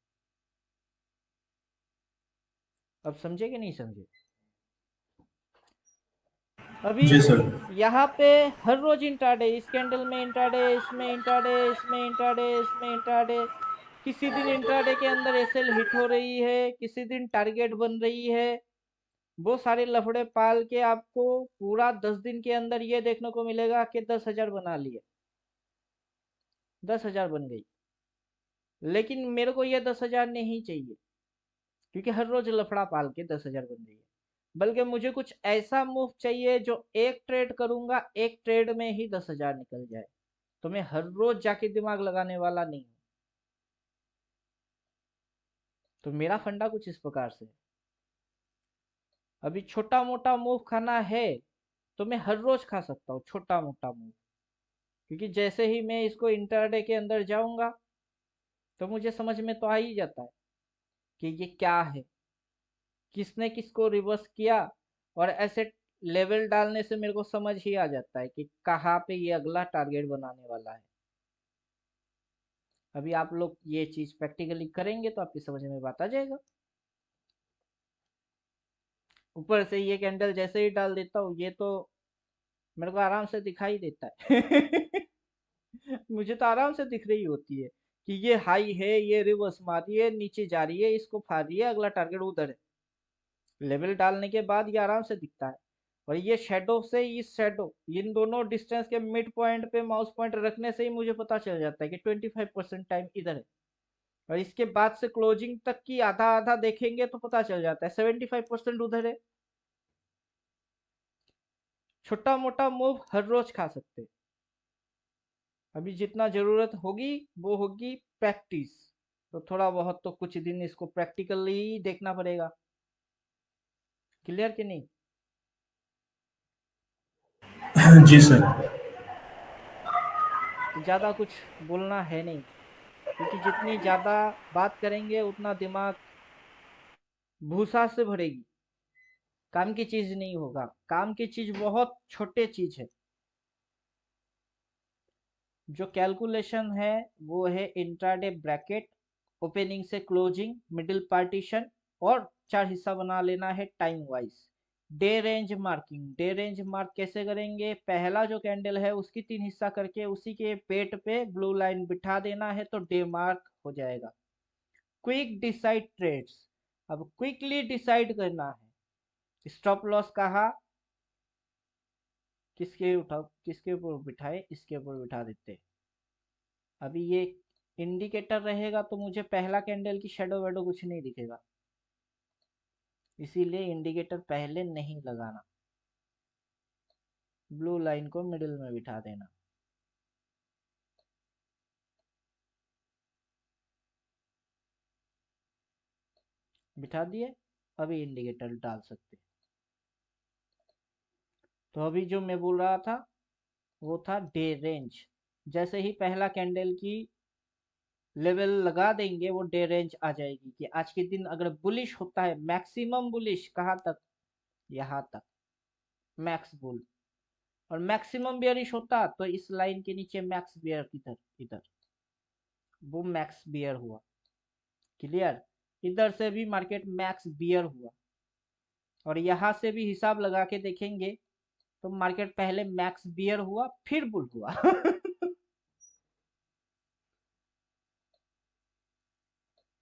अब समझे कि नहीं समझे? अभी जी सर। यहाँ पे हर रोज इंट्राडे, इस कैंडल में इंट्राडे, इसमें इंट्राडे, इसमें इंट्राडे, इसमें इंट्राडे। किसी दिन इंट्राडे के अंदर एसएल हिट हो रही है, किसी दिन टारगेट बन रही है। वो सारे लफड़े पाल के आपको पूरा 10 दिन के अंदर ये देखने को मिलेगा कि 10,000 बना लिए, 10,000 बन गई। लेकिन मेरे को ये 10,000 नहीं चाहिए, क्योंकि हर रोज लफड़ा पाल के 10,000 बन रही है। बल्कि मुझे कुछ ऐसा मूव चाहिए जो एक ट्रेड करूंगा, एक ट्रेड में ही 10,000 निकल जाए। तो मैं हर रोज जाके दिमाग लगाने वाला नहीं हूं। तो मेरा फंडा कुछ इस प्रकार से है। अभी छोटा मोटा मूव खाना है तो मैं हर रोज खा सकता हूँ छोटा मोटा मूव, क्योंकि जैसे ही मैं इसको इंटरडे के अंदर जाऊंगा तो मुझे समझ में तो आ ही जाता है कि ये क्या है, किसने किसको रिवर्स किया। और ऐसे लेवल डालने से मेरे को समझ ही आ जाता है कि कहाँ पे ये अगला टारगेट बनाने वाला है। अभी आप लोग ये चीज प्रैक्टिकली करेंगे तो आपकी समझ में बात आ जाएगा। ऊपर से ये कैंडल जैसे ही डाल देता हूँ, ये तो मेरे को आराम से दिखाई देता है। मुझे तो आराम से दिख रही होती है कि ये हाई है, ये रिवर्स मार रही है, नीचे जा रही है, इसको फाड़ रही है, अगला टारगेट उधर है। लेवल डालने के बाद ये आराम से दिखता है। और ये शेडो से इस शेडो, इन दोनों डिस्टेंस के मिड पॉइंट पे माउस पॉइंट रखने से ही मुझे पता चल जाता है कि 25% टाइम इधर है, और इसके बाद से क्लोजिंग तक की आधा आधा देखेंगे तो पता चल जाता है 75% उधर है। छोटा मोटा मूव हर रोज खा सकते हैं। अभी जितना जरूरत होगी वो होगी प्रैक्टिस। तो थोड़ा बहुत तो कुछ दिन इसको प्रैक्टिकली देखना पड़ेगा। क्लियर कि नहीं? जी सर। तो ज्यादा कुछ बोलना है नहीं, क्योंकि जितनी ज्यादा बात करेंगे उतना दिमाग भूसा से भरेगी, काम की चीज नहीं होगा। काम की चीज बहुत छोटे चीज है। जो कैलकुलेशन है वो है इंट्राडे ब्रैकेट, ओपनिंग से क्लोजिंग, मिडिल पार्टीशन, और 4 हिस्सा बना लेना है time wise. Day range marking, day range mark कैसे करेंगे? पहला जो कैंडल है उसकी 3 हिस्सा करके उसी के पेट पे ब्लू लाइन बिठा देना है तो डे मार्क हो जाएगा। क्विक डिसाइड ट्रेड्स, अब क्विकली डिसाइड करना है। स्टॉप लॉस कहा, किसके उठाओ, किसके ऊपर बिठाए? इसके ऊपर बिठा देते। अभी ये इंडिकेटर रहेगा तो मुझे पहला कैंडल की शेडो वेडो कुछ नहीं दिखेगा, इसीलिए इंडिकेटर पहले नहीं लगाना। ब्लू लाइन को मिडिल में बिठा देना। बिठा दिए, अभी इंडिकेटर डाल सकते। तो अभी जो मैं बोल रहा था वो था डे रेंज। जैसे ही पहला कैंडल की लेवल लगा देंगे वो डे रेंज आ जाएगी कि आज के दिन अगर बुलिश होता है, मैक्सिमम बुलिश कहाँ तक? यहाँ तक मैक्स बुल। और मैक्सिमम बियरिश होता तो इस लाइन के नीचे मैक्स बियर, इधर इधर वो मैक्स बियर हुआ। क्लियर? इधर से भी मार्केट मैक्स बियर हुआ, और यहां से भी हिसाब लगा के देखेंगे तो मार्केट पहले मैक्स बियर हुआ फिर बुल हुआ।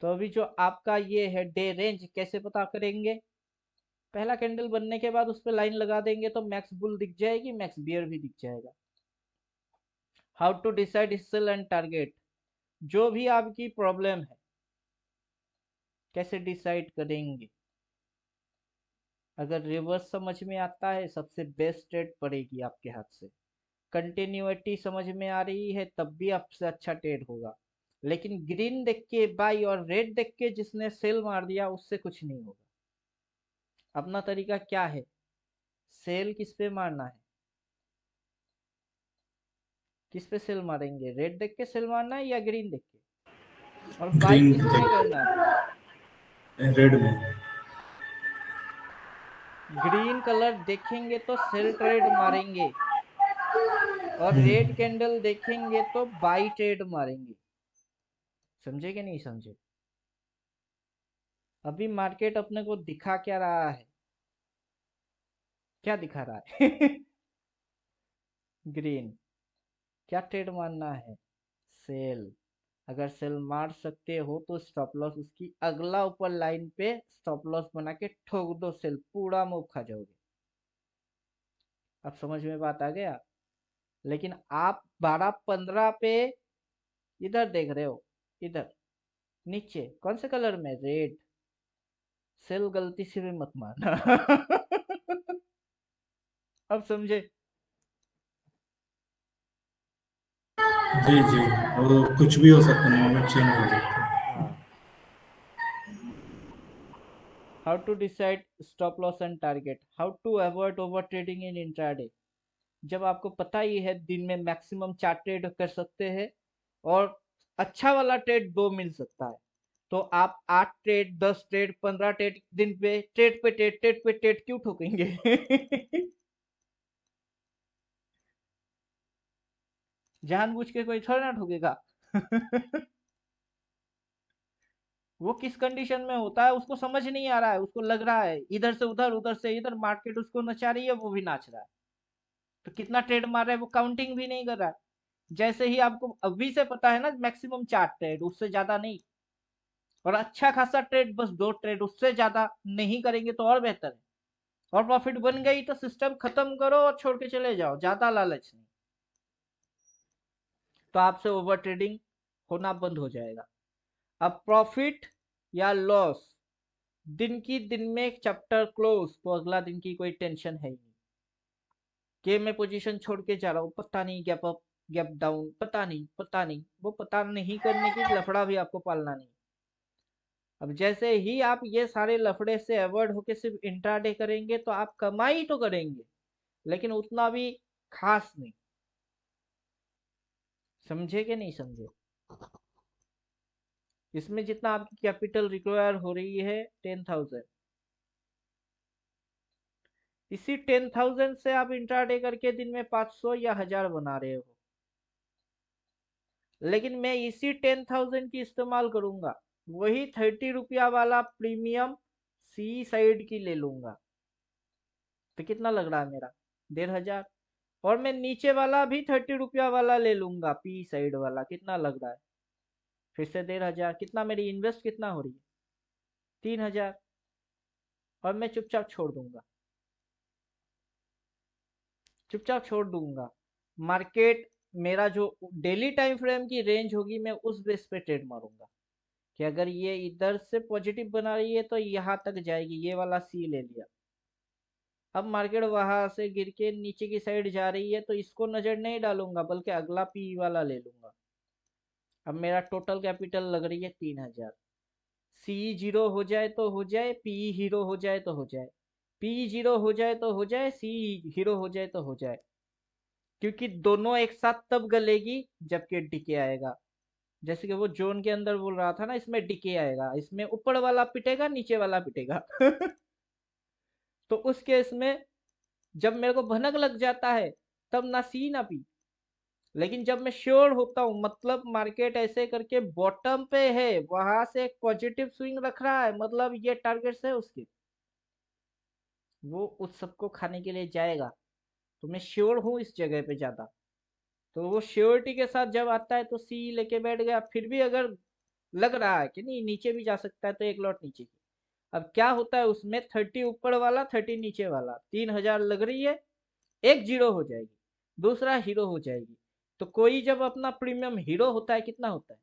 तो अभी जो आपका ये है डे रेंज कैसे पता करेंगे? पहला कैंडल बनने के बाद उस पर लाइन लगा देंगे तो मैक्स बुल दिख जाएगी, मैक्स बियर भी दिख जाएगा। How to decide sale and target, जो भी आपकी प्रॉब्लम है कैसे डिसाइड करेंगे? अगर रिवर्स समझ में आता है सबसे बेस्ट ट्रेड पड़ेगी आपके हाथ से। कंटिन्यूटी समझ में आ रही है तब भी आपसे अच्छा ट्रेड होगा। लेकिन ग्रीन देख के बाई और रेड देख के जिसने सेल मार दिया उससे कुछ नहीं होगा। अपना तरीका क्या है? सेल किस पे मारना है? किस पे सेल मारेंगे? रेड देख के सेल मारना है या ग्रीन देख के? और बाई ग्रीन किस में करना है? रेड में। ग्रीन कलर देखेंगे तो सेल ट्रेड मारेंगे, और रेड कैंडल देखेंगे तो बाई ट्रेड मारेंगे। समझे कि नहीं समझे? अभी मार्केट अपने को दिखा क्या रहा है? क्या दिखा रहा है? ग्रीन। क्या ट्रेड मारना है? सेल। अगर सेल मार सकते हो तो स्टॉप लॉस उसकी अगला ऊपर लाइन पे स्टॉप लॉस बना के ठोक दो, सेल पूरा मूव खा जाओगे। अब समझ में बात आ गया? लेकिन आप 12-15 पे इधर देख रहे हो, इधर नीचे कौन से कलर में? रेड। सेल गलती से भी मत मारना। अब समझे? जी जी, वो कुछ भी हो सकता है, मोमेंट चेंज हो सकता है। हाँ। How to decide stop loss and target, how to avoid over trading in intraday। जब आपको पता ही है दिन में मैक्सिमम 4 ट्रेड कर सकते हैं और अच्छा वाला ट्रेड 2 मिल सकता है, तो आप 8 ट्रेड, 10 ट्रेड, 15 ट्रेड दिन पे ट्रेड पे ट्रेड, ट्रेड पे ट्रेड क्यों ठोकेंगे? जानबूझ के कोई थोड़ा ना ठोकेगा। वो किस कंडीशन में होता है उसको समझ नहीं आ रहा है, उसको लग रहा है इधर से उधर, उधर से इधर मार्केट उसको नचा रही है, वो भी नाच रहा है। तो कितना ट्रेड मार रहा है वो काउंटिंग भी नहीं कर रहा है। जैसे ही आपको अभी से पता है ना मैक्सिमम 4 ट्रेड, उससे ज्यादा नहीं। और अच्छा खासा ट्रेड बस 2 ट्रेड, उससे ज्यादा नहीं करेंगे तो और बेहतर है। और प्रॉफिट बन गई तो सिस्टम खत्म करो और छोड़ के चले जाओ, ज्यादा लालच नहीं। तो आपसे ओवर ट्रेडिंग होना बंद हो जाएगा। अब प्रॉफिट या लॉस, दिन की दिन में चैप्टर क्लोज, तो अगला दिन की कोई टेंशन है ही नहीं कि मैं पोजीशन छोड़ के जा रहा हूँ, पता नहीं गैप अप गैप डाउन, पता नहीं वो पता नहीं करने की लफड़ा भी आपको पालना नहीं। अब जैसे ही आप ये सारे लफड़े से अवॉइड होके सिर्फ इंट्राडे करेंगे तो आप कमाई तो करेंगे लेकिन उतना भी खास नहीं। समझे कि नहीं समझे? इसमें जितना आपकी कैपिटल रिक्वायर हो रही है 10,000, इसी 10,000 से आप इंट्राडे करके दिन में 500 या 1000 बना रहे हो, लेकिन मैं इसी 10,000 की इस्तेमाल करूंगा, वही 30 रुपया वाला प्रीमियम सी साइड की ले लूंगा, तो कितना लग रहा है मेरा 1,500। और मैं नीचे वाला भी 30 रुपया वाला ले लूंगा पी साइड वाला, कितना लग रहा है फिर से 1,500। कितना मेरी इन्वेस्ट कितना हो रही है 3,000, और मैं चुपचाप छोड़ दूंगा, चुपचाप छोड़ दूंगा। मार्केट मेरा जो डेली टाइम फ्रेम की रेंज होगी मैं उस बेस पे ट्रेड मारूंगा कि अगर ये इधर से पॉजिटिव बना रही है तो यहाँ तक जाएगी, ये वाला सी ले लिया। अब मार्केट वहां से गिर के नीचे की साइड जा रही है तो इसको नजर नहीं डालूंगा बल्कि अगला पी वाला ले लूंगा। अब मेरा टोटल कैपिटल लग रही है 3,000। सी जीरो हो जाए तो हो जाए, पी हीरो हो जाए तो हो जाए, पी जीरो हो जाए तो हो जाए, सी हीरो हो जाए तो हो जाए, क्योंकि दोनों एक साथ तब गलेगी जबकि डिके आएगा। जैसे कि वो जोन के अंदर बोल रहा था ना, इसमें डिके आएगा, इसमें ऊपर वाला पिटेगा नीचे वाला पिटेगा तो उस केस में जब मेरे को भनक लग जाता है तब ना सी ना पी, लेकिन जब मैं श्योर होता हूँ मतलब मार्केट ऐसे करके बॉटम पे है, वहां से एक पॉजिटिव स्विंग रख रहा है, मतलब ये टारगेट्स है उसके, वो उस सबको खाने के लिए जाएगा, तो मैं श्योर हूँ इस जगह पे ज्यादा, तो वो श्योरिटी के साथ जब आता है तो सी लेके बैठ गया। फिर भी अगर लग रहा है कि नहीं नीचे भी जा सकता है तो एक लॉट नीचे की। अब क्या होता है उसमें 30 ऊपर वाला 30 नीचे वाला, 3,000 लग रही है, एक जीरो हो जाएगी, दूसरा हीरो हो जाएगी। तो कोई जब अपना प्रीमियम हीरो होता है कितना होता है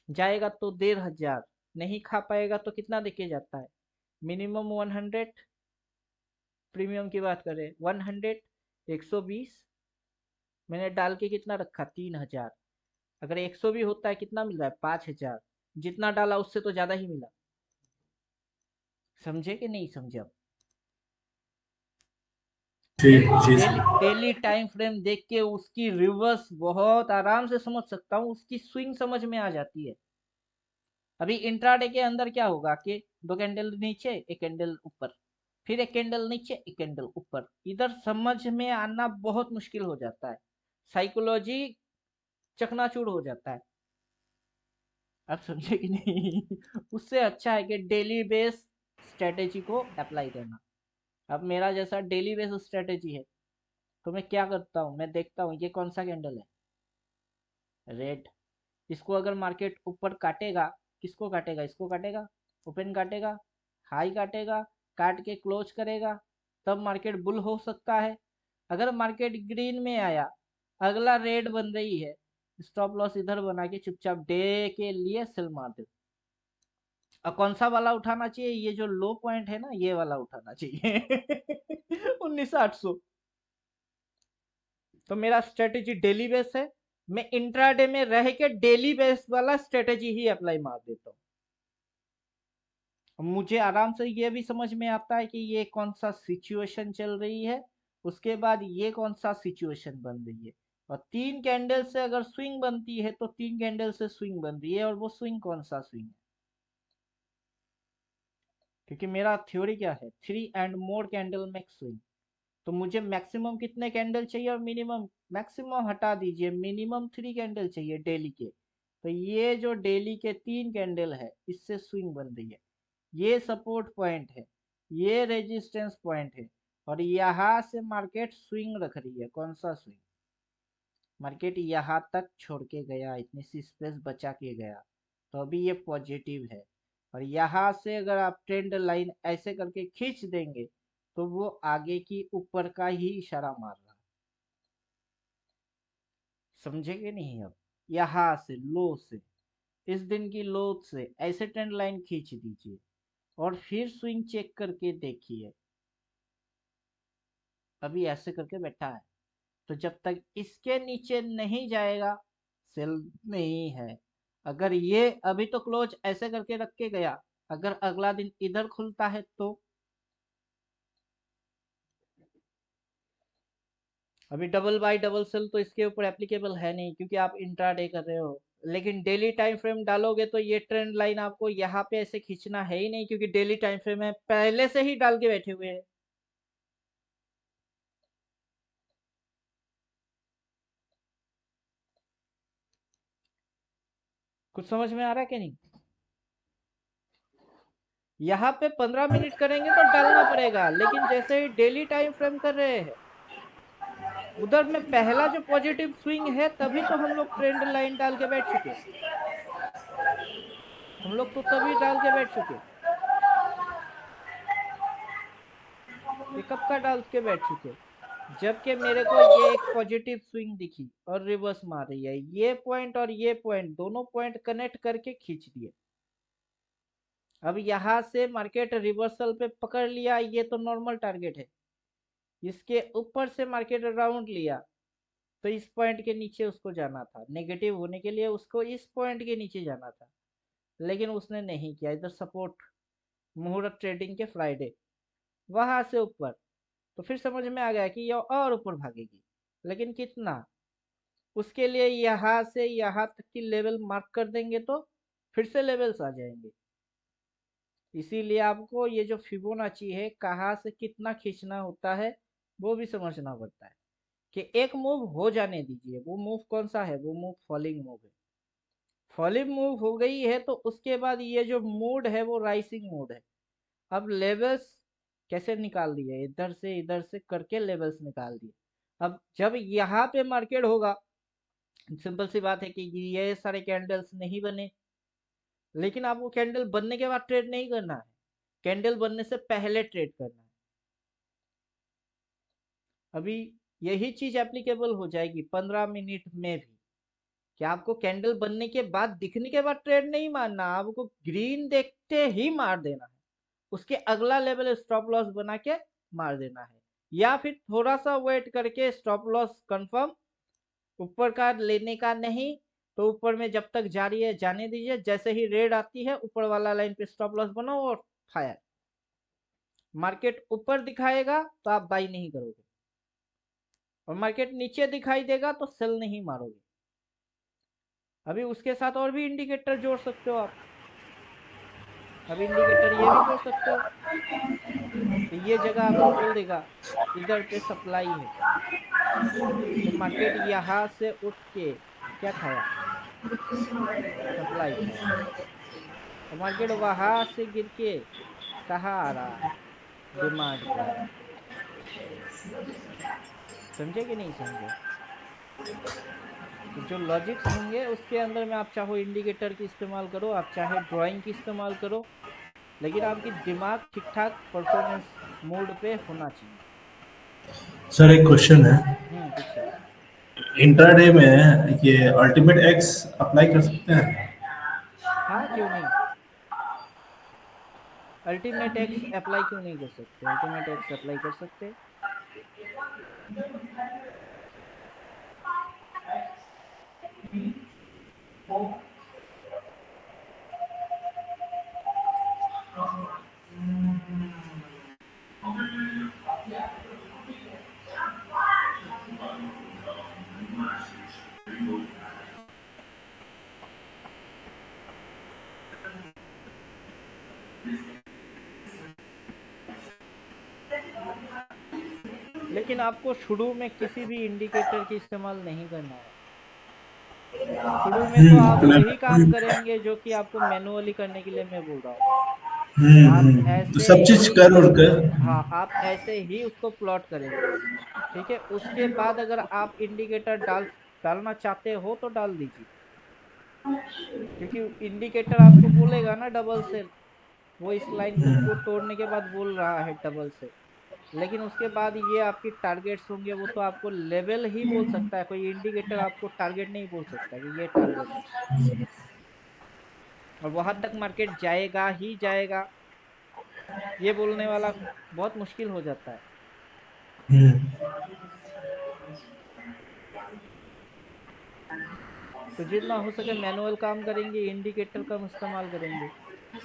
जाएगा तो 1,500, नहीं खा पाएगा तो कितना देके जाता है मिनिमम 100। प्रीमियम की बात करें 100, 120 मैंने डाल के कितना रखा 3,000, अगर 100 भी होता है कितना मिल रहा है 5,000, जितना डाला उससे तो ज्यादा ही मिला। समझे कि नहीं समझे? अब ठीक जी daily sir. Daily time frame देख के उसकी रिवर्स बहुत आराम से समझ सकता हूँ, उसकी स्विंग समझ में आ जाती है। अभी इंट्राडे के अंदर क्या होगा कि दो कैंडल नीचे एक कैंडल ऊपर, फिर एक कैंडल नीचे एक कैंडल ऊपर, इधर समझ में आना बहुत मुश्किल हो जाता है, साइकोलॉजी चकनाचूर हो जाता है। आप समझे कि नहीं उससे अच्छा है कि डेली बेस स्ट्रेटेजी को अप्लाई करना। अब मेरा जैसा डेली बेस स्ट्रेटेजी है तो मैं क्या करता हूँ, मैं देखता हूँ ये कौन सा कैंडल है, रेड। इसको अगर मार्केट ऊपर काटेगा, किसको काटेगा, इसको काटेगा, ओपन काटेगा, हाई काटेगा, काट के क्लोज करेगा, तब मार्केट बुल हो सकता है। अगर मार्केट ग्रीन में आया, अगला रेड बन रही है, स्टॉप लॉस इधर बना के चुपचाप डे के लिए सेल मार दे। और कौन सा वाला उठाना चाहिए, ये जो लो पॉइंट है ना ये वाला उठाना चाहिए 19,800। तो मेरा स्ट्रेटेजी डेली बेस है, मैं इंट्राडे में रह के डेली बेस वाला स्ट्रेटेजी ही अप्लाई मार देता हूँ। मुझे आराम से ये भी समझ में आता है कि ये कौन सा सिचुएशन चल रही है, उसके बाद ये कौन सा सिचुएशन बन रही है, और 3 कैंडल से अगर स्विंग बनती है तो 3 कैंडल से स्विंग बन रही है, और वो स्विंग कौन सा स्विंग है, क्योंकि मेरा थ्योरी क्या है 3 and more candle make swing. तो मुझे मैक्सिमम कितने कैंडल चाहिए और मिनिमम, मैक्सिमम हटा दीजिए, मिनिमम 3 कैंडल चाहिए डेली के। तो ये जो डेली के 3 कैंडल है इससे स्विंग बन रही है, ये सपोर्ट पॉइंट है, ये रेजिस्टेंस पॉइंट है, और यहाँ से मार्केट स्विंग रख रही है। कौन सा स्विंग, मार्केट यहाँ तक छोड़ के गया, इतनी सी स्पेस बचा के गया, तो अभी ये पॉजिटिव है। और यहाँ से अगर आप ट्रेंड लाइन ऐसे करके खींच देंगे तो वो आगे की ऊपर का ही इशारा मार रहा है। समझे कि नहीं? अब यहाँ से लो से, इस दिन की लो से ऐसे ट्रेंड लाइन खींच दीजिए और फिर स्विंग चेक करके देखिए। अभी ऐसे करके बैठा है, तो जब तक इसके नीचे नहीं जाएगा सेल नहीं है। अगर ये अभी तो क्लोज ऐसे करके रख के गया, अगर अगला दिन इधर खुलता है तो अभी डबल बाय डबल सेल तो इसके ऊपर एप्लीकेबल है नहीं, क्योंकि आप इंट्राडे कर रहे हो। लेकिन डेली टाइम फ्रेम डालोगे तो ये ट्रेंड लाइन आपको यहाँ पे ऐसे खींचना है ही नहीं, क्योंकि डेली टाइम फ्रेम में पहले से ही डाल के बैठे हुए हैं। कुछ समझ में आ रहा है कि नहीं? यहाँ पे 15 मिनट करेंगे तो डालना पड़ेगा, लेकिन जैसे ही डेली टाइम फ्रेम कर रहे हैं, उधर में पहला जो पॉजिटिव स्विंग है तभी तो हम लोग ट्रेंड लाइन डाल के बैठ चुके। हम लोग तो तभी डाल के बैठ चुके, ये कब का डाल के बैठ चुके, जबकि मेरे को ये एक पॉजिटिव स्विंग दिखी और रिवर्स मार रही है। ये पॉइंट और ये पॉइंट दोनों पॉइंट कनेक्ट करके खींच दिए। अब यहाँ से मार्केट रिवर्सल पे पकड़ लिया, ये तो नॉर्मल टारगेट है। इसके ऊपर से मार्केट राउंड लिया तो इस पॉइंट के नीचे उसको जाना था, नेगेटिव होने के लिए उसको इस पॉइंट के नीचे जाना था, लेकिन उसने नहीं किया। इधर सपोर्ट मुहूर्त ट्रेडिंग के फ्राइडे, वहां से ऊपर, तो फिर समझ में आ गया कि ये और ऊपर भागेगी, लेकिन कितना। उसके लिए यहाँ से यहाँ तक की लेवल मार्क कर देंगे तो फिर से लेवल्स आ जाएंगे। इसीलिए आपको ये जो फिबोनाची है, कहाँ से कितना खींचना होता है वो भी समझना पड़ता है, कि एक मूव हो जाने दीजिए। वो मूव कौन सा है? वो मूव फॉलिंग मूव है। फॉलिंग मूव हो गई है तो उसके बाद ये जो मूड है वो राइसिंग मूड है। अब लेवल्स कैसे निकाल दिए, इधर से करके लेवल्स निकाल दिए। अब जब यहाँ पे मार्केट होगा, सिंपल सी बात है कि ये सारे कैंडल्स नहीं बने, लेकिन आपको कैंडल बनने के बाद ट्रेड नहीं करना है, कैंडल बनने से पहले ट्रेड करना है। अभी यही चीज एप्लीकेबल हो जाएगी 15 मिनट में भी, कि आपको कैंडल बनने के बाद, दिखने के बाद ट्रेड नहीं मारना, आपको ग्रीन देखते ही मार देना है। उसके अगला लेवल स्टॉप लॉस बना के मार देना है, या फिर थोड़ा सा वेट करके स्टॉप लॉस कंफर्म ऊपर का लेने का नहीं, तो ऊपर में जब तक जारी है जाने दीजिए। जैसे ही रेड आती है ऊपर वाला लाइन पे स्टॉप लॉस बनाओ और फायर। मार्केट ऊपर दिखाएगा तो आप बाई नहीं करोगे, और मार्केट नीचे दिखाई देगा तो सेल नहीं मारोगे। अभी उसके साथ और भी इंडिकेटर जोड़ सकते हो आप। अभी इंडिकेटर ये भी जोड़ सकते हो, तो ये जगह आपको बोल देगा इधर पे सप्लाई है, तो मार्केट यहाँ से उठ के क्या खाया, सप्लाई खाया, और मार्केट वहां से गिर के कहाँ आ रहा है, डिमांड पे आ रहा है। समझे कि नहीं समझे? तो जो लॉजिक्स होंगे उसके अंदर में आप चाहो इंडिकेटर की इस्तेमाल करो, आप चाहे ड्राइंग की इस्तेमाल करो, लेकिन आपकी दिमाग ठीक ठाक परफॉर्मेंस मोड पे होना चाहिए। सर एक क्वेश्चन है, पूछिए। इंट्राडे में ये अल्टीमेट एक्स अप्लाई कर सकते हैं? हाँ, क्यों नहीं, अल्टीमेट एक्स अप्लाई क्यों नहीं कर सकते, अल्टीमेट एक्स अप्लाई कर सकते। लेकिन आपको शुरू में किसी भी इंडिकेटर की इस्तेमाल नहीं करना है। शुरू में तो आप वही काम करेंगे जो कि आपको मैनुअली करने के लिए मैं बोल रहा हूँ। आप तो ऐसे सब चीज ही, कर उड़ कर। हाँ, आप ऐसे ही उसको प्लॉट करेंगे। ठीक है, उसके बाद अगर आप इंडिकेटर डालना चाहते हो तो डाल दीजिए, क्योंकि इंडिकेटर आपको बोलेगा ना डबल सेल, वो इस लाइन को तोड़ने के बाद बोल रहा है डबल सेल, लेकिन उसके बाद ये आपकी टारगेट्स होंगे, वो तो आपको लेवल ही बोल सकता है, कोई इंडिकेटर आपको टारगेट नहीं बोल सकता कि ये टारगेट है। और वहां तक मार्केट जाएगा ही जाएगा, ये बोलने वाला बहुत मुश्किल हो जाता है। तो जितना हो सके मैनुअल काम करेंगे, इंडिकेटर कम इस्तेमाल करेंगे,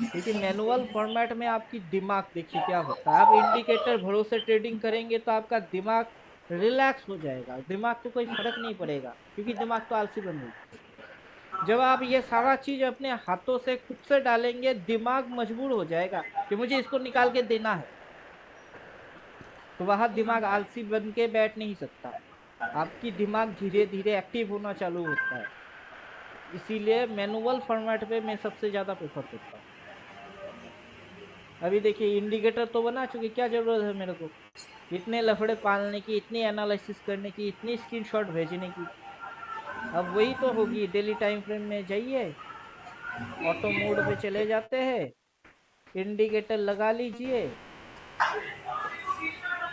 क्योंकि मैनुअल फॉर्मेट में आपकी दिमाग देखिए क्या होता है। आप इंडिकेटर भरोसे ट्रेडिंग करेंगे तो आपका दिमाग रिलैक्स हो जाएगा, दिमाग को कोई फर्क नहीं पड़ेगा, क्योंकि दिमाग तो आलसी बन गई। जब आप ये सारा चीज अपने हाथों से खुद से डालेंगे, दिमाग मजबूर हो जाएगा कि मुझे इसको निकाल के देना है, तो वहां दिमाग आलसी बन के बैठ नहीं सकता। आपकी दिमाग धीरे धीरे एक्टिव होना चालू होता है। इसीलिए मैनुअल फॉर्मेट पे मैं सबसे ज्यादा प्रेफर करता हूँ। अभी देखिए इंडिकेटर तो बना चुके, क्या जरूरत है मेरे को इतने लफड़े पालने की, इतनी एनालिसिस करने की, इतनी स्क्रीनशॉट भेजने की। अब वही तो होगी, डेली टाइम फ्रेम में जाइए, ऑटो मोड पे चले जाते हैं, इंडिकेटर लगा लीजिए।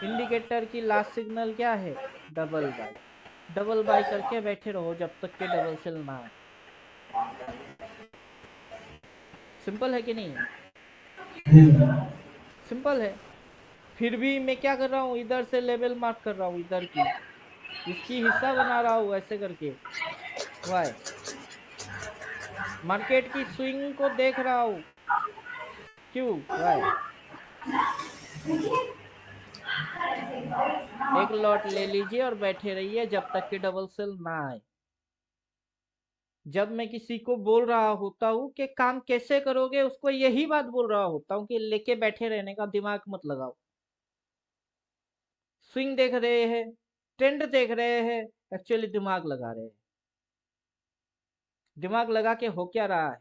इंडिकेटर की लास्ट सिग्नल क्या है? Double by. डबल बाई करके बैठे रहो जब तक के डबल सेल ना आए। सिंपल है कि नहीं है? सिंपल है। फिर भी मैं क्या कर रहा हूँ, इधर से लेवल मार्क कर रहा हूँ, इधर की इसकी हिस्सा बना रहा हूँ ऐसे करके। वाई? मार्केट की स्विंग को देख रहा हूँ। क्यों? वाई? एक लॉट ले लीजिए और बैठे रहिए जब तक कि डबल सेल ना आए। जब मैं किसी को बोल रहा होता हूँ कि काम कैसे करोगे, उसको यही बात बोल रहा होता हूँ कि लेके बैठे रहने का दिमाग मत लगाओ। स्विंग देख रहे हैं, ट्रेंड देख रहे हैं, एक्चुअली दिमाग लगा रहे हैं। दिमाग लगा के हो क्या रहा है?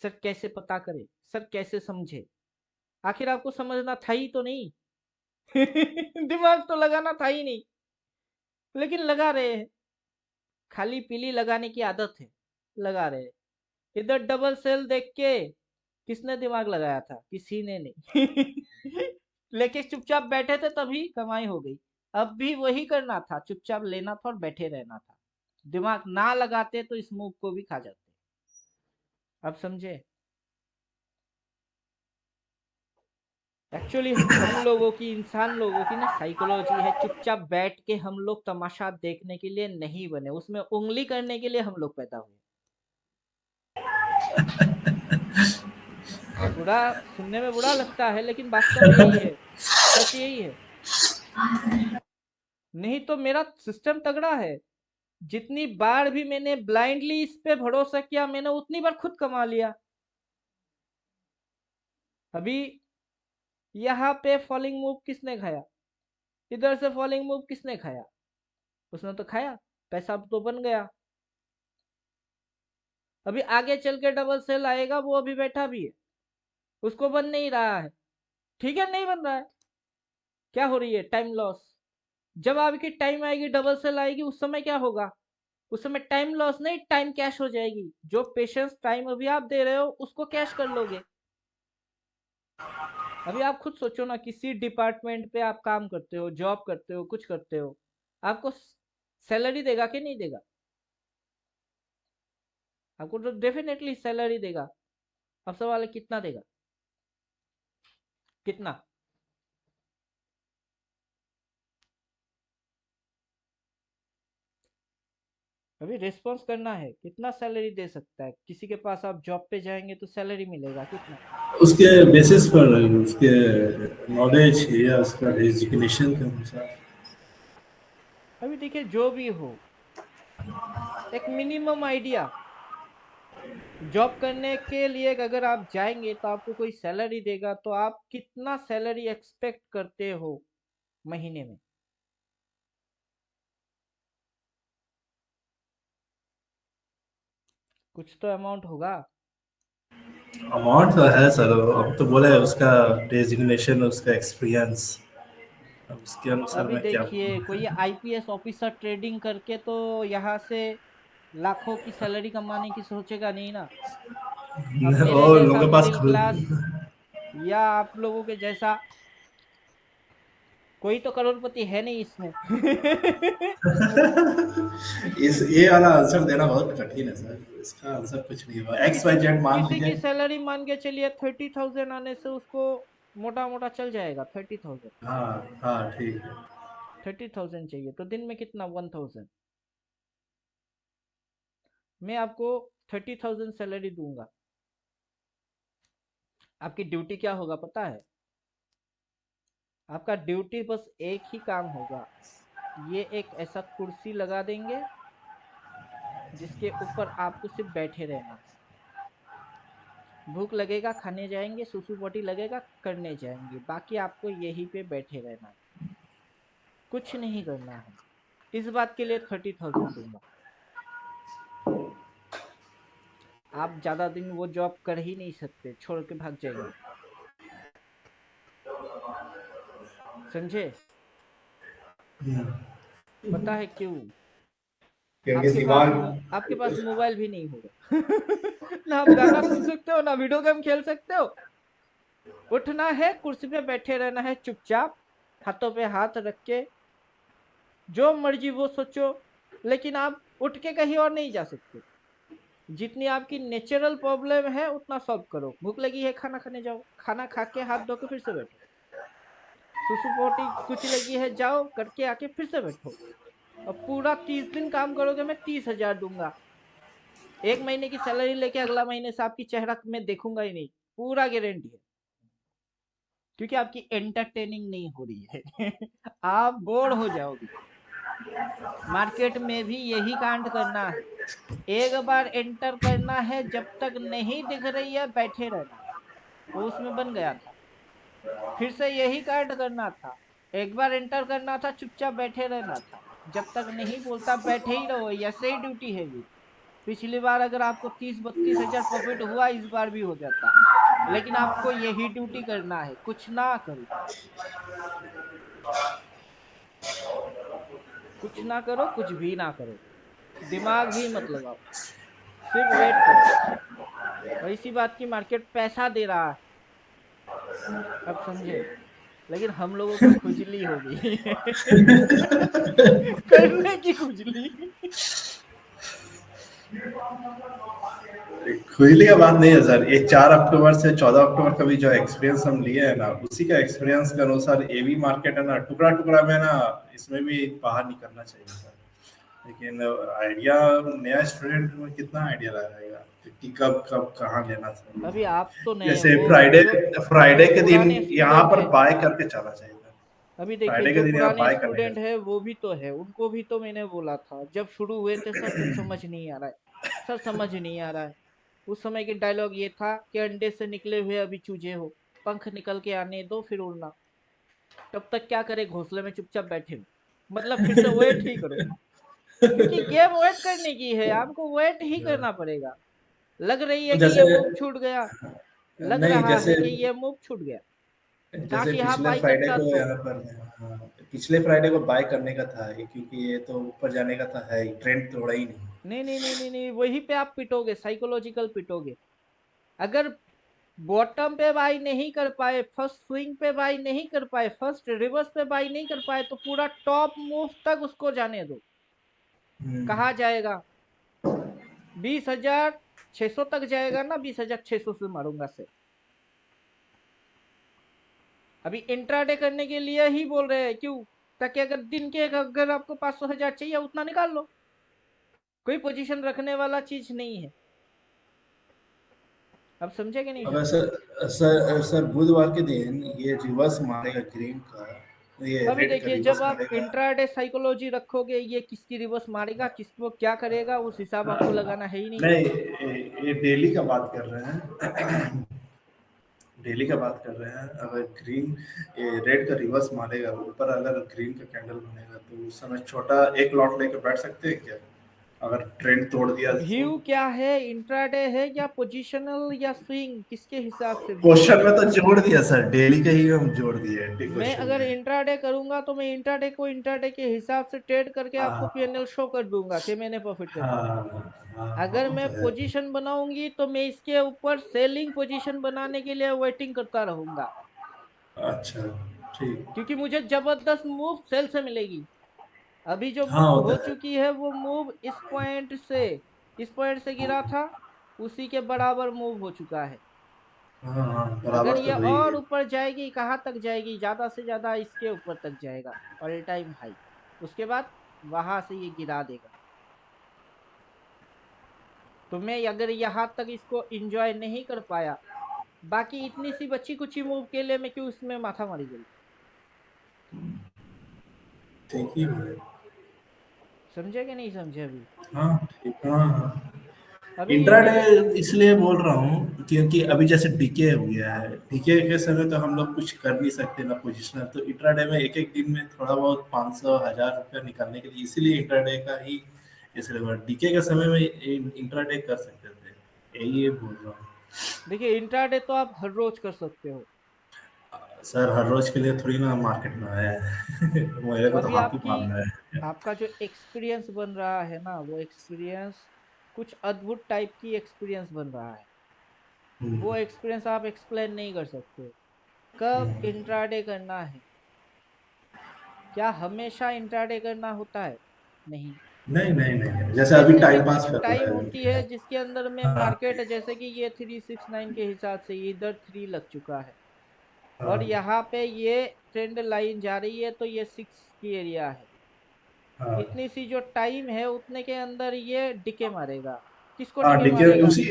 सर कैसे पता करे, सर कैसे समझे? आखिर आपको समझना था ही तो नहीं। दिमाग तो लगाना था ही नहीं, लेकिन लगा रहे हैं। खाली पीली लगाने की आदत है, लगा रहे हैं। इधर डबल सेल देख के किसने दिमाग लगाया था? किसी ने नहीं। लेके चुपचाप बैठे थे, तभी कमाई हो गई। अब भी वही करना था, चुपचाप लेना था और बैठे रहना था। दिमाग ना लगाते तो इस मूव को भी खा जाते। अब समझे? एक्चुअली हम लोगों की, इंसान लोगों की ना साइकोलॉजी है, चुपचाप बैठ के हम लोग तमाशा देखने के लिए नहीं बने, उसमें उंगली करने के लिए हम लोग पैदा हुए। बुरा सुनने में बुरा लगता है, लेकिन वास्तव यही है, सच यही है। नहीं तो मेरा सिस्टम तगड़ा है। जितनी बार भी मैंने ब्लाइंडली इस पे भरोसा किया, मैंने उतनी बार खुद कमा लिया। अभी यहाँ पे फॉलिंग मूव किसने खाया? इधर से फॉलिंग मूव किसने खाया? उसने तो खाया, पैसा तो बन गया। अभी आगे चल के डबल सेल आएगा, वो अभी बैठा भी है, उसको बन नहीं रहा है। ठीक है, नहीं बन रहा है, क्या हो रही है? Time loss. जब आपकी टाइम आएगी, डबल सेल आएगी, उस समय क्या होगा? उस समय टाइम लॉस नहीं, टाइम कैश हो जाएगी। जो पेशेंस टाइम अभी आप दे रहे हो, उसको कैश कर लोगे। अभी आप खुद सोचो ना, किसी डिपार्टमेंट पे आप काम करते हो, जॉब करते हो, कुछ करते हो, आपको सैलरी देगा कि नहीं देगा? आपको तो डेफिनेटली सैलरी देगा। अब सवाल है कितना देगा, कितना? अभी रिस्पॉन्स करना है, कितना सैलरी दे सकता है? किसी के पास आप जॉब पे जाएंगे तो सैलरी मिलेगा कितना? उसके बेसिस पर, उसके नॉलेज या उसका डेजिग्नेशन के अनुसार। अभी देखिए, जो भी हो, एक मिनिमम आइडिया जॉब करने के लिए अगर आप जाएंगे तो आपको कोई सैलरी देगा, तो आप कितना सैलरी एक्सपेक्ट करते हो महीने में? कुछ तो अमाउंट होगा। अमाउंट तो है सर, अब तो बोला है उसका डेजिग्नेशन, उसका एक्सपीरियंस, अब उसके अनुसार अभी मैं क्या देखिए, कोई आईपीएस ऑफिसर ट्रेडिंग करके तो यहाँ से लाखों की सैलरी कमाने की सोचेगा नहीं ना। अब मेरे और लोगों जैसा के पास मिडिल क्लास, या आप लोगों के जैसा कोई तो करोड़पति है नहीं इसमें। इस ये वाला आंसर देना बहुत कठिन है सर, इसका आंसर कुछ नहीं हुआ। एक्स वाई जेड मान किसी की लीजिए। सैलरी मान के चलिए 30,000 आने से उसको मोटा मोटा चल जाएगा 30,000। हाँ हाँ ठीक है। 30,000 चाहिए तो दिन में कितना 1,000। मैं आपको 30,000 सैलरी दूंगा। आपकी ड्यूटी क्या होगा पता है? आपका ड्यूटी बस एक ही काम होगा, ये एक ऐसा कुर्सी लगा देंगे जिसके ऊपर आपको सिर्फ बैठे रहना है। भूख लगेगा खाने जाएंगे, सुसु पोटी लगेगा करने जाएंगे, बाकी आपको यहीं पे बैठे रहना है, कुछ नहीं करना है। इस बात के लिए 30,000 दूंगा। आप ज्यादा दिन वो जॉब कर ही नहीं सकते, छोड़ के भाग जाएंगे। समझे? पता है क्यों? क्योंकि दिमाग आपके पास मोबाइल भी नहीं होगा। ना आप गाना सुन सकते हो, ना वीडियो गेम खेल सकते हो। उठना है, कुर्सी पे बैठे रहना है चुपचाप, हाथों पे हाथ रख के, जो मर्जी वो सोचो, लेकिन आप उठ के कहीं और नहीं जा सकते। जितनी आपकी नेचुरल प्रॉब्लम है उतना सॉल्व करो। भूख लगी है खाना खाने जाओ, खाना खा के हाथ धो के फिर से बैठो। सुसु पोटी कुछ लगी है, जाओ करके आके फिर से बैठो। और पूरा 30 दिन काम करोगे, मैं 30,000 दूंगा। 1 महीने की सैलरी लेके अगला महीने से आपकी चेहरा मैं देखूंगा ही नहीं, पूरा गारंटी है। क्योंकि आपकी एंटरटेनिंग नहीं हो रही है। आप बोर हो जाओगे। मार्केट में भी यही कांड करना है, एक बार एंटर करना है, जब तक नहीं दिख रही है बैठे रहना। वो उसमें बन गया था। फिर से यही कांड करना था, एक बार एंटर करना था, चुपचाप बैठे रहना था, जब तक नहीं बोलता बैठे ही रहो। ऐसे ही ड्यूटी है ये। पिछली बार अगर आपको 30-32 हजार प्रॉफिट हुआ, इस बार भी हो जाता, लेकिन आपको यही ड्यूटी करना है, कुछ ना करो। कुछ ना करो, कुछ भी ना करो, दिमाग भी मत लगाओ, सिर्फ वेट करो। और इसी बात की मार्केट पैसा दे रहा है, अब समझे? लेकिन हम लोगों को खुजली हो गई। करने की खुजली। खुजली का बात नहीं है सर, ये 4 अक्टूबर से 14 अक्टूबर का भी जो एक्सपीरियंस हम लिए हैं ना, उसी का एक्सपीरियंस के अनुसार ये भी मार्केट है ना, टुकड़ा टुकड़ा में ना, इसमें भी बाहर निकलना चाहिए सर। लेकिन आइडिया नया स्टूडेंट में कितना आइडिया लगाएगा कि कब कब कहाँ लेना था। अभी आप तो नए जैसे हो, फ्राइडे जो फ्राइडे के दिन पुराने यहाँ स्टूडेंट पर है। बाय करके चला चाहिए। अभी देखिए, फ्राइडे के जो दिन यहाँ पुराने बाय करने स्टूडेंट का। है वो भी तो है, उनको भी तो मैंने बोला था जब शुरू हुए थे, सर कुछ समझ नहीं आ रहा है, सर समझ नहीं आ रहा है। उस समय के डायलॉग ये था कि अंडे से निकले हुए अभी चूजे हो, पंख निकल के आने दो फिर उड़ना। तब तक क्या करे, घोंसले में चुपचाप बैठे हो, मतलब फिर से वेट ही करो। क्योंकि गेम वेट करने की है, आपको वेट ही करना पड़ेगा। लग रही है कि जैसे ये मूव छूट गया, लग नहीं, रहा है जैसे कि ये मूव छूट गया, जैसे गांठ यहाँ पिछले बाई फ्राइडे करता को तो। यहाँ पर, हाँ, पिछले फ्राइडे को बाय करने का था ये, क्योंकि ये तो ऊपर जाने का था, है ट्रेंड तोड़ा ही नहीं। नहीं नहीं नहीं नहीं नहीं, वहीं पे आप पिटोगे, साइकोलॉजिकल पिटोगे। अगर बॉटम पे बाई नहीं कर पाए, फर्स्ट स्विंग पे बाई नहीं कर पाए, फर्स्ट रिवर्स पे बाई नहीं कर पाए, तो पूरा टॉप मूव तक उसको जाने दो। कहाँ जाएगा? 20,600 तक जाएगा ना, 20,600 से मारूंगा से। अभी इंट्राडे करने के लिए ही बोल रहे हैं, क्यों? ताकि अगर दिन के अगर आपको 500,000 चाहिए, उतना निकाल लो। कोई पोजीशन रखने वाला चीज नहीं है। अब समझे कि नहीं अगर समझे? सर बुधवार के दिन ये रिवर्स मारेगा ग्रीन का, ये अभी रेड का देखिए, जब रिवर्स आप मारेगा। इंट्राडे साइकोलॉजी रखोगे, ये किसकी रिवर्स मारेगा, किसको क्या करेगा, उस हिसाब आपको लगाना है ही नहीं। नहीं, ये डेली का बात कर रहे हैं। डेली का बात कर रहे हैं। अगर ग्रीन ये रेड का रिवर्स मारेगा, ऊपर अगर ग्रीन का कैंडल बनेगा, तो उस समय छोटा एक लॉट लेके बैठ सकते हैं क्या, अगर ट्रेंड तोड़ दिया तो? व्यू क्या है, इंट्राडे है या पोजिशनल या स्विंग, किसके हिसाब से व्यू है? क्वेश्चन में तो जोड़ दिया सर, डेली का ही हम जोड़ दिए मैं क्वेश्चन अगर में। इंट्राडे करूंगा तो मैं इंट्राडे को इंट्राडे के हिसाब से ट्रेड करके आपको हाँ पीएनएल शो कर दूंगा कि मैंने प्रॉफिट करना है। हाँ अगर वो मैं तो है। पोजीशन बनाऊंगी तो मैं इसके ऊपर सेलिंग पोजीशन बनाने के लिए वेटिंग करता रहूंगा। अच्छा ठीक। क्योंकि मुझे जबरदस्त मूव सेल से मिलेगी। अभी जो हाँ मूव हो होता है। चुकी है वो मूव इस पॉइंट से गिरा था, उसी के बराबर मूव हो चुका है। हाँ हाँ अगर बराबर ये तो वही और है। ऊपर जाएगी, कहाँ तक जाएगी, ज्यादा से ज्यादा इसके ऊपर तक जाएगा, ऑल टाइम हाई। उसके बाद वहां से ये गिरा देगा। तो मैं अगर यहाँ तक इसको एंजॉय नहीं कर पाया, बाकी इतनी सी बच्ची कुछ मूव के लिए मैं क्यों इसमें माथा मारी गई। ठीक ही है। समझे कि नहीं समझे अभी? हाँ ठीक। हाँ हाँ। अभी इंट्राडे इसलिए बोल रहा हूँ क्योंकि अभी जैसे डीके हो गया है, डीके के समय तो हम लोग कुछ कर नहीं सकते ना पोजिशनल, तो इंट्राडे में एक एक दिन में थोड़ा बहुत 500 1000 रुपया निकालने के लिए इसीलिए इंट्राडे का ही, इसलिए डीके के समय में इंट्राडे कर सकते थे, यही ये बोल रहा हूँ। देखिए, इंट्राडे तो आप हर रोज कर सकते हो। सर हर रोज के लिए थोड़ी ना मार्केट में आया है मेरे तो को तो अभी हाथ ही मारना है। आपका जो एक्सपीरियंस बन रहा है ना, वो एक्सपीरियंस कुछ अद्भुत टाइप की एक्सपीरियंस बन रहा है। हम्म, वो एक्सपीरियंस आप एक्सप्लेन नहीं कर सकते। कब हम्म। इंट्राडे करना है? क्या हमेशा इंट्राडे करना होता है? नहीं। नहीं नहीं नहीं, जैसे अभी स्पेसिफिक टाइम पास कुछ करना टाइम है। होती है जिसके अंदर में हाँ मार्केट, जैसे कि ये 369 के हिसाब से इधर 3 लग चुका है, और हाँ यहाँ पे ये ट्रेंड लाइन जा रही है, तो ये 6 की एरिया है। हाँ इतनी सी जो टाइम है उतने के अंदर ये डिके मारेगा। किसको हाँ डिके डीके मारेगा? उसी,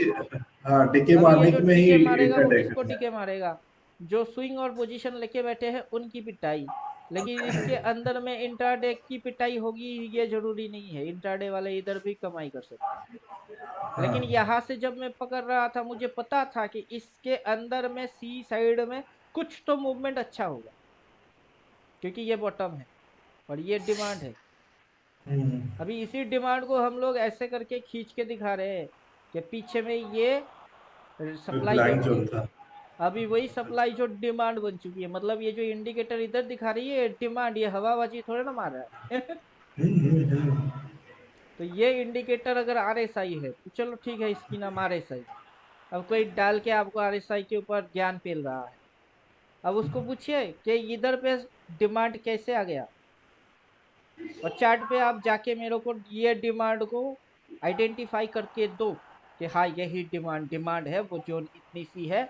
हाँ डीके अभी ये मारने जो में ही डिके मारेगा वो इंटरटेक किसको करना है। डिके मारेगा? जो स्विंग और पोजीशन लेके बैठे हैं उनकी पिटाई। लेकिन इसके अंदर में इंट्राडे की पिटाई होगी ये जरूरी नहीं है, इंट्राडे वाले इधर भी कमाई कर सकते हैं। लेकिन हाँ यहाँ से जब मैं पकड़ रहा था, मुझे पता था कि इसके अंदर में सी साइड में कुछ तो मूवमेंट अच्छा होगा, क्योंकि ये बॉटम है और ये डिमांड है। हम्म, अभी इसी डिमांड को हम लोग ऐसे करके खींच के दिखा रहे हैं कि पीछे में ये सप्लाई ब्लाइंड जोन जोन थी। था। अभी वही सप्लाई जो डिमांड बन चुकी है, मतलब ये जो इंडिकेटर इधर दिखा रही है डिमांड, ये हवाबाजी थोड़ा ना मार रहा है हम्म। तो ये इंडिकेटर अगर आरएसआई है तो चलो ठीक है, इसकी नाम आरएसआई। अब कोई डाल के आपको आरएसआई के ऊपर ज्ञान पेल रहा है, अब उसको पूछिए कि इधर पे डिमांड कैसे आ गया, और चार्ट पे आप जाके मेरे को ये डिमांड को आइडेंटिफाई करके दो कि हाँ यही डिमांड है, वो जोन इतनी सी है,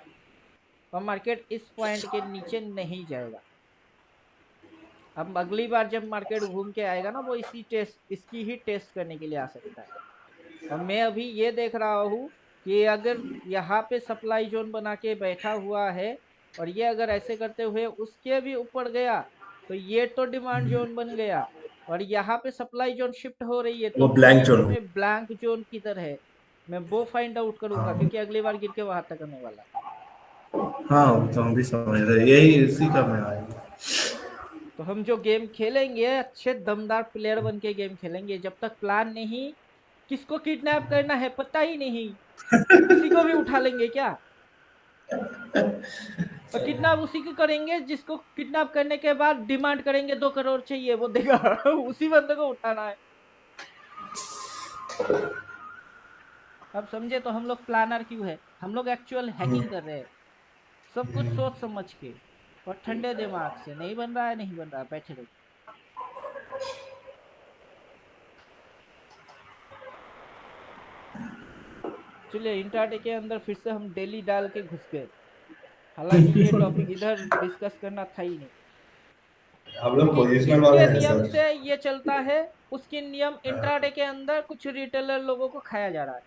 और मार्केट इस पॉइंट के नीचे नहीं जाएगा। अब अगली बार जब मार्केट घूम के आएगा ना, वो इसकी ही टेस्ट करने के लिए आ सकता है। और मैं अभी ये देख रहा हूँ कि अगर यहाँ पे सप्लाई जोन बना के बैठा हुआ है, और ये अगर ऐसे करते हुए उसके भी ऊपर गया, तो ये तो डिमांड जोन बन गया, और यहाँ पे सप्लाई जोन शिफ्ट हो रही है, तो वो ब्लैंक बीच जोन। में ब्लैंक जोन किधर है, मैं वो फाइंड आउट करूंगा, हाँ क्योंकि अगली बार गिर के वहां तक आने वाला है। हाँ वो तो हम भी समझ रहे हैं, यही इसी का मैं आया। तो हम जो गेम खेलेंगे, अच्छे दमदार प्लेयर बन के गेम खेलेंगे। जब तक प्लान नहीं, किसको किडनैप करना है पता ही नहीं, किसी को भी उठा लेंगे क्या? और किडनैप उसी को करेंगे जिसको किडनैप करने के बाद डिमांड करेंगे 2 करोड़ चाहिए, वो देगा उसी बंदे को उठाना है। अब समझे? तो हम लोग प्लानर क्यों है, हम लोग एक्चुअल हैकिंग कर रहे हैं, सब कुछ सोच समझ के और ठंडे दिमाग से। नहीं बन रहा है, नहीं बन रहा है, बैठे रहिए। चलिए, इंट्राडे के अंदर फिर से हम डेली डाल के घुस गए, हालांकि ये टॉपिक इधर डिस्कस करना था ही नहीं। हम लोग क्योंकि पोजिशनल जिसके वाले हैं नियम सर। से ये चलता है, उसके नियम इंट्राडे के अंदर कुछ रिटेलर लोगों को खाया जा रहा है।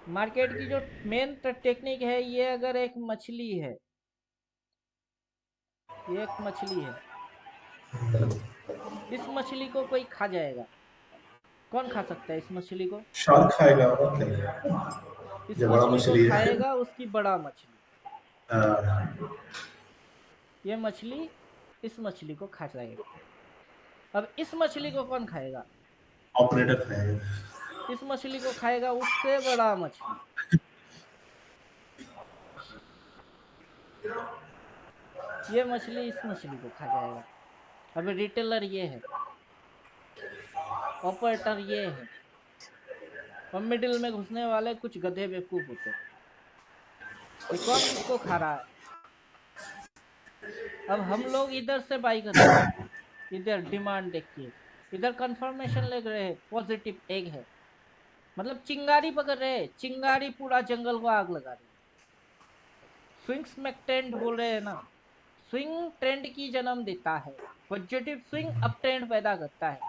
मार्केट की जो मेन टेक्निक है, ये अगर एक मछली है, ये एक मछली है, इस मछली को कोई खा जाएगा। कौन खा सकता है इस मछली को? शार्क खाएगा और क्या, इस जो बड़ा मछली को मछली है। खाएगा उसकी बड़ा मछली। हाँ, ये मछली इस मछली को खा जाएगा। अब इस मछली को कौन खाएगा? ऑपरेटर खाएगा। इस मछली को खाएगा उससे बड़ा मछली। ये मछली इस मछली को खा जाएगा। अब रिटेलर ये है, ऑपरेटर ये है, और मिडिल में घुसने वाले कुछ गधे बेवकूफ होते हैं कि कौन किसको खा रहा है। अब हम लोग इधर से बाई कर रहे हैं, इधर डिमांड देख के, इधर कंफर्मेशन ले रहे हैं, पॉजिटिव एग है, मतलब चिंगारी पकड़ रहे हैं, चिंगारी पूरा जंगल को आग लगा रही है। स्विंग्स में ट्रेंड बोल रहे हैं ना, स्विंग ट्रेंड की जन्म देता है, पॉजिटिव स्विंग अप ट्रेंड पैदा करता है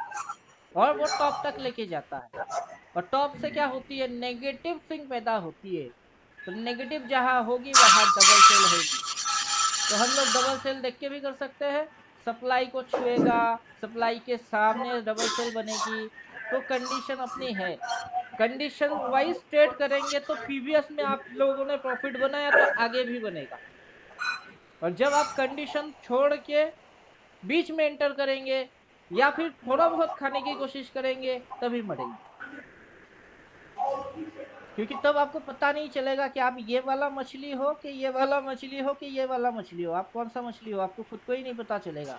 और वो टॉप तक लेके जाता है, और टॉप से क्या होती है, नेगेटिव स्विंग पैदा होती है। तो नेगेटिव जहां होगी वहां डबल सेल होगी। तो हम लोग डबल सेल देख के भी कर सकते हैं, सप्लाई को छुएगा, सप्लाई के सामने डबल सेल बनेगी, तो कंडीशन अपनी है। कंडीशन वाइज ट्रेड करेंगे तो प्रीवियस में आप लोगों ने प्रॉफिट बनाया तो आगे भी बनेगा, और जब आप कंडीशन छोड़ के बीच में एंटर करेंगे या फिर थोड़ा बहुत खाने की कोशिश करेंगे तभी मरेंगे, क्योंकि तब आपको पता नहीं चलेगा कि आप ये वाला मछली हो कि ये वाला मछली हो कि ये वाला मछली हो, आप कौन सा मछली हो आपको खुद को ही नहीं पता चलेगा,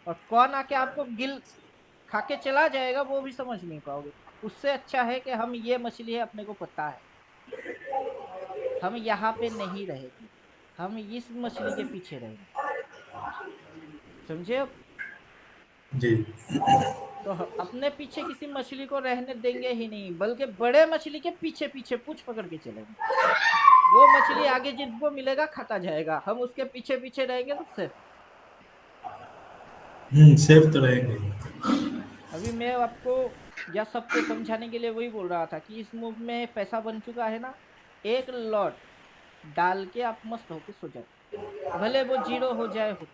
और कौन आके आपको गिल खा के चला जाएगा वो भी समझ नहीं पाओगे। उससे अच्छा है कि हम ये मछली है अपने को पता है, हम यहाँ पे नहीं रहेंगे, हम इस मछली के पीछे रहेंगे, समझे अब? जी तो अपने पीछे किसी मछली को रहने देंगे ही नहीं, बल्कि बड़े मछली के पीछे पीछे पूंछ पकड़ के चलेंगे। वो मछली आगे जिनको मिलेगा खाता जाएगा, हम उसके पीछे पीछे रहेंगे तो सेफ। सेफ तो रहेंगे। अभी मैं आपको या सबको समझाने के लिए वही बोल रहा था कि इस मूव में पैसा बन चुका है ना, एक लॉट डाल के आप मस्त होके सो जाओ, भले वो जीरो हो जाए हो।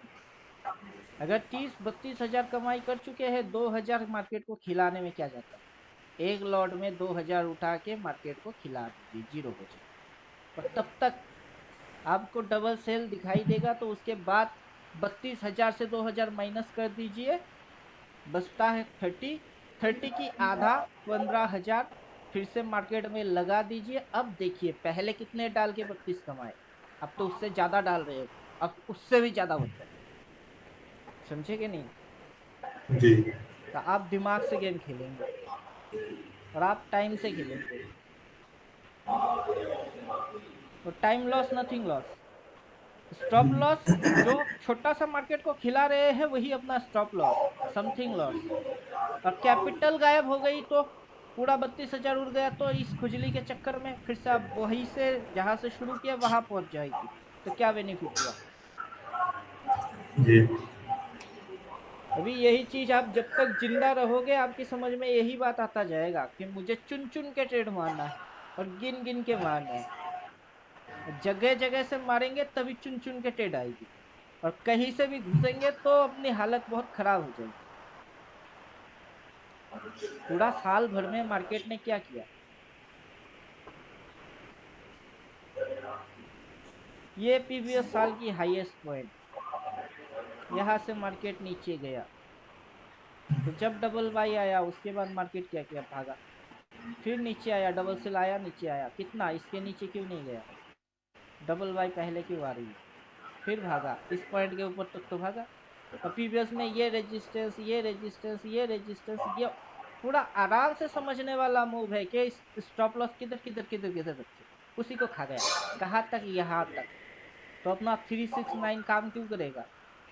अगर 30-32 हजार कमाई कर चुके हैं, 2,000 मार्केट को खिलाने में क्या जाता है, एक लॉट में 2,000 उठा के मार्केट को खिला दीजिए, जीरो हो जाए, और तब तक आपको डबल सेल दिखाई देगा। तो उसके बाद 32,000 से 2,000 माइनस कर दीजिए, बचता है 30 की आधा 15,000 फिर से मार्केट में लगा दीजिए। अब देखिए पहले कितने डाल के 32 कमाए, अब तो उससे ज्यादा डाल रहे हो, अब उससे भी ज्यादा बच जाए, समझे कि नहीं? जी तो आप दिमाग से गेम खेलेंगे और आप टाइम से खेलेंगे, तो time loss nothing loss. Stop loss जो छोटा सा मार्केट को खिला रहे हैं वही अपना स्टॉप लॉस, समथिंग लॉस। और कैपिटल गायब हो गई तो पूरा 32,000 उड़ गया, तो इस खुजली के चक्कर में फिर से आप वहीं से जहां से शुरू किया वहां पहुंच जाएगी, तो क्या बेनिफिट हुआ? जी अभी यही चीज आप जब तक जिंदा रहोगे आपकी समझ में यही बात आता जाएगा कि मुझे चुन चुन के ट्रेड मारना है और गिन गिन के मारना है, जगह जगह से मारेंगे तभी चुन चुन के ट्रेड आएगी, और कहीं से भी घुसेंगे तो अपनी हालत बहुत खराब हो जाएगी। पूरा साल भर में मार्केट ने क्या किया, ये प्रीवियस साल की हाईएस्ट पॉइंट, यहाँ से मार्केट नीचे गया, तो जब डबल बाई आया उसके बाद मार्केट क्या किया, भागा, फिर नीचे आया, डबल सेल आया, नीचे आया, कितना इसके नीचे क्यों नहीं गया, डबल बाई पहले क्यों आ रही है, फिर भागा, इस पॉइंट के ऊपर तक तो भागा। और प्रीवियस में ये रेजिस्टेंस, ये रेजिस्टेंस, ये रेजिस्टेंस, ये पूरा आराम से समझने वाला मूव है कि स्टॉप लॉस किधर किधर किधर किधर रखे, उसी को खा गया, कहाँ तक, यहाँ तक। तो अपना 369 काम क्यों करेगा,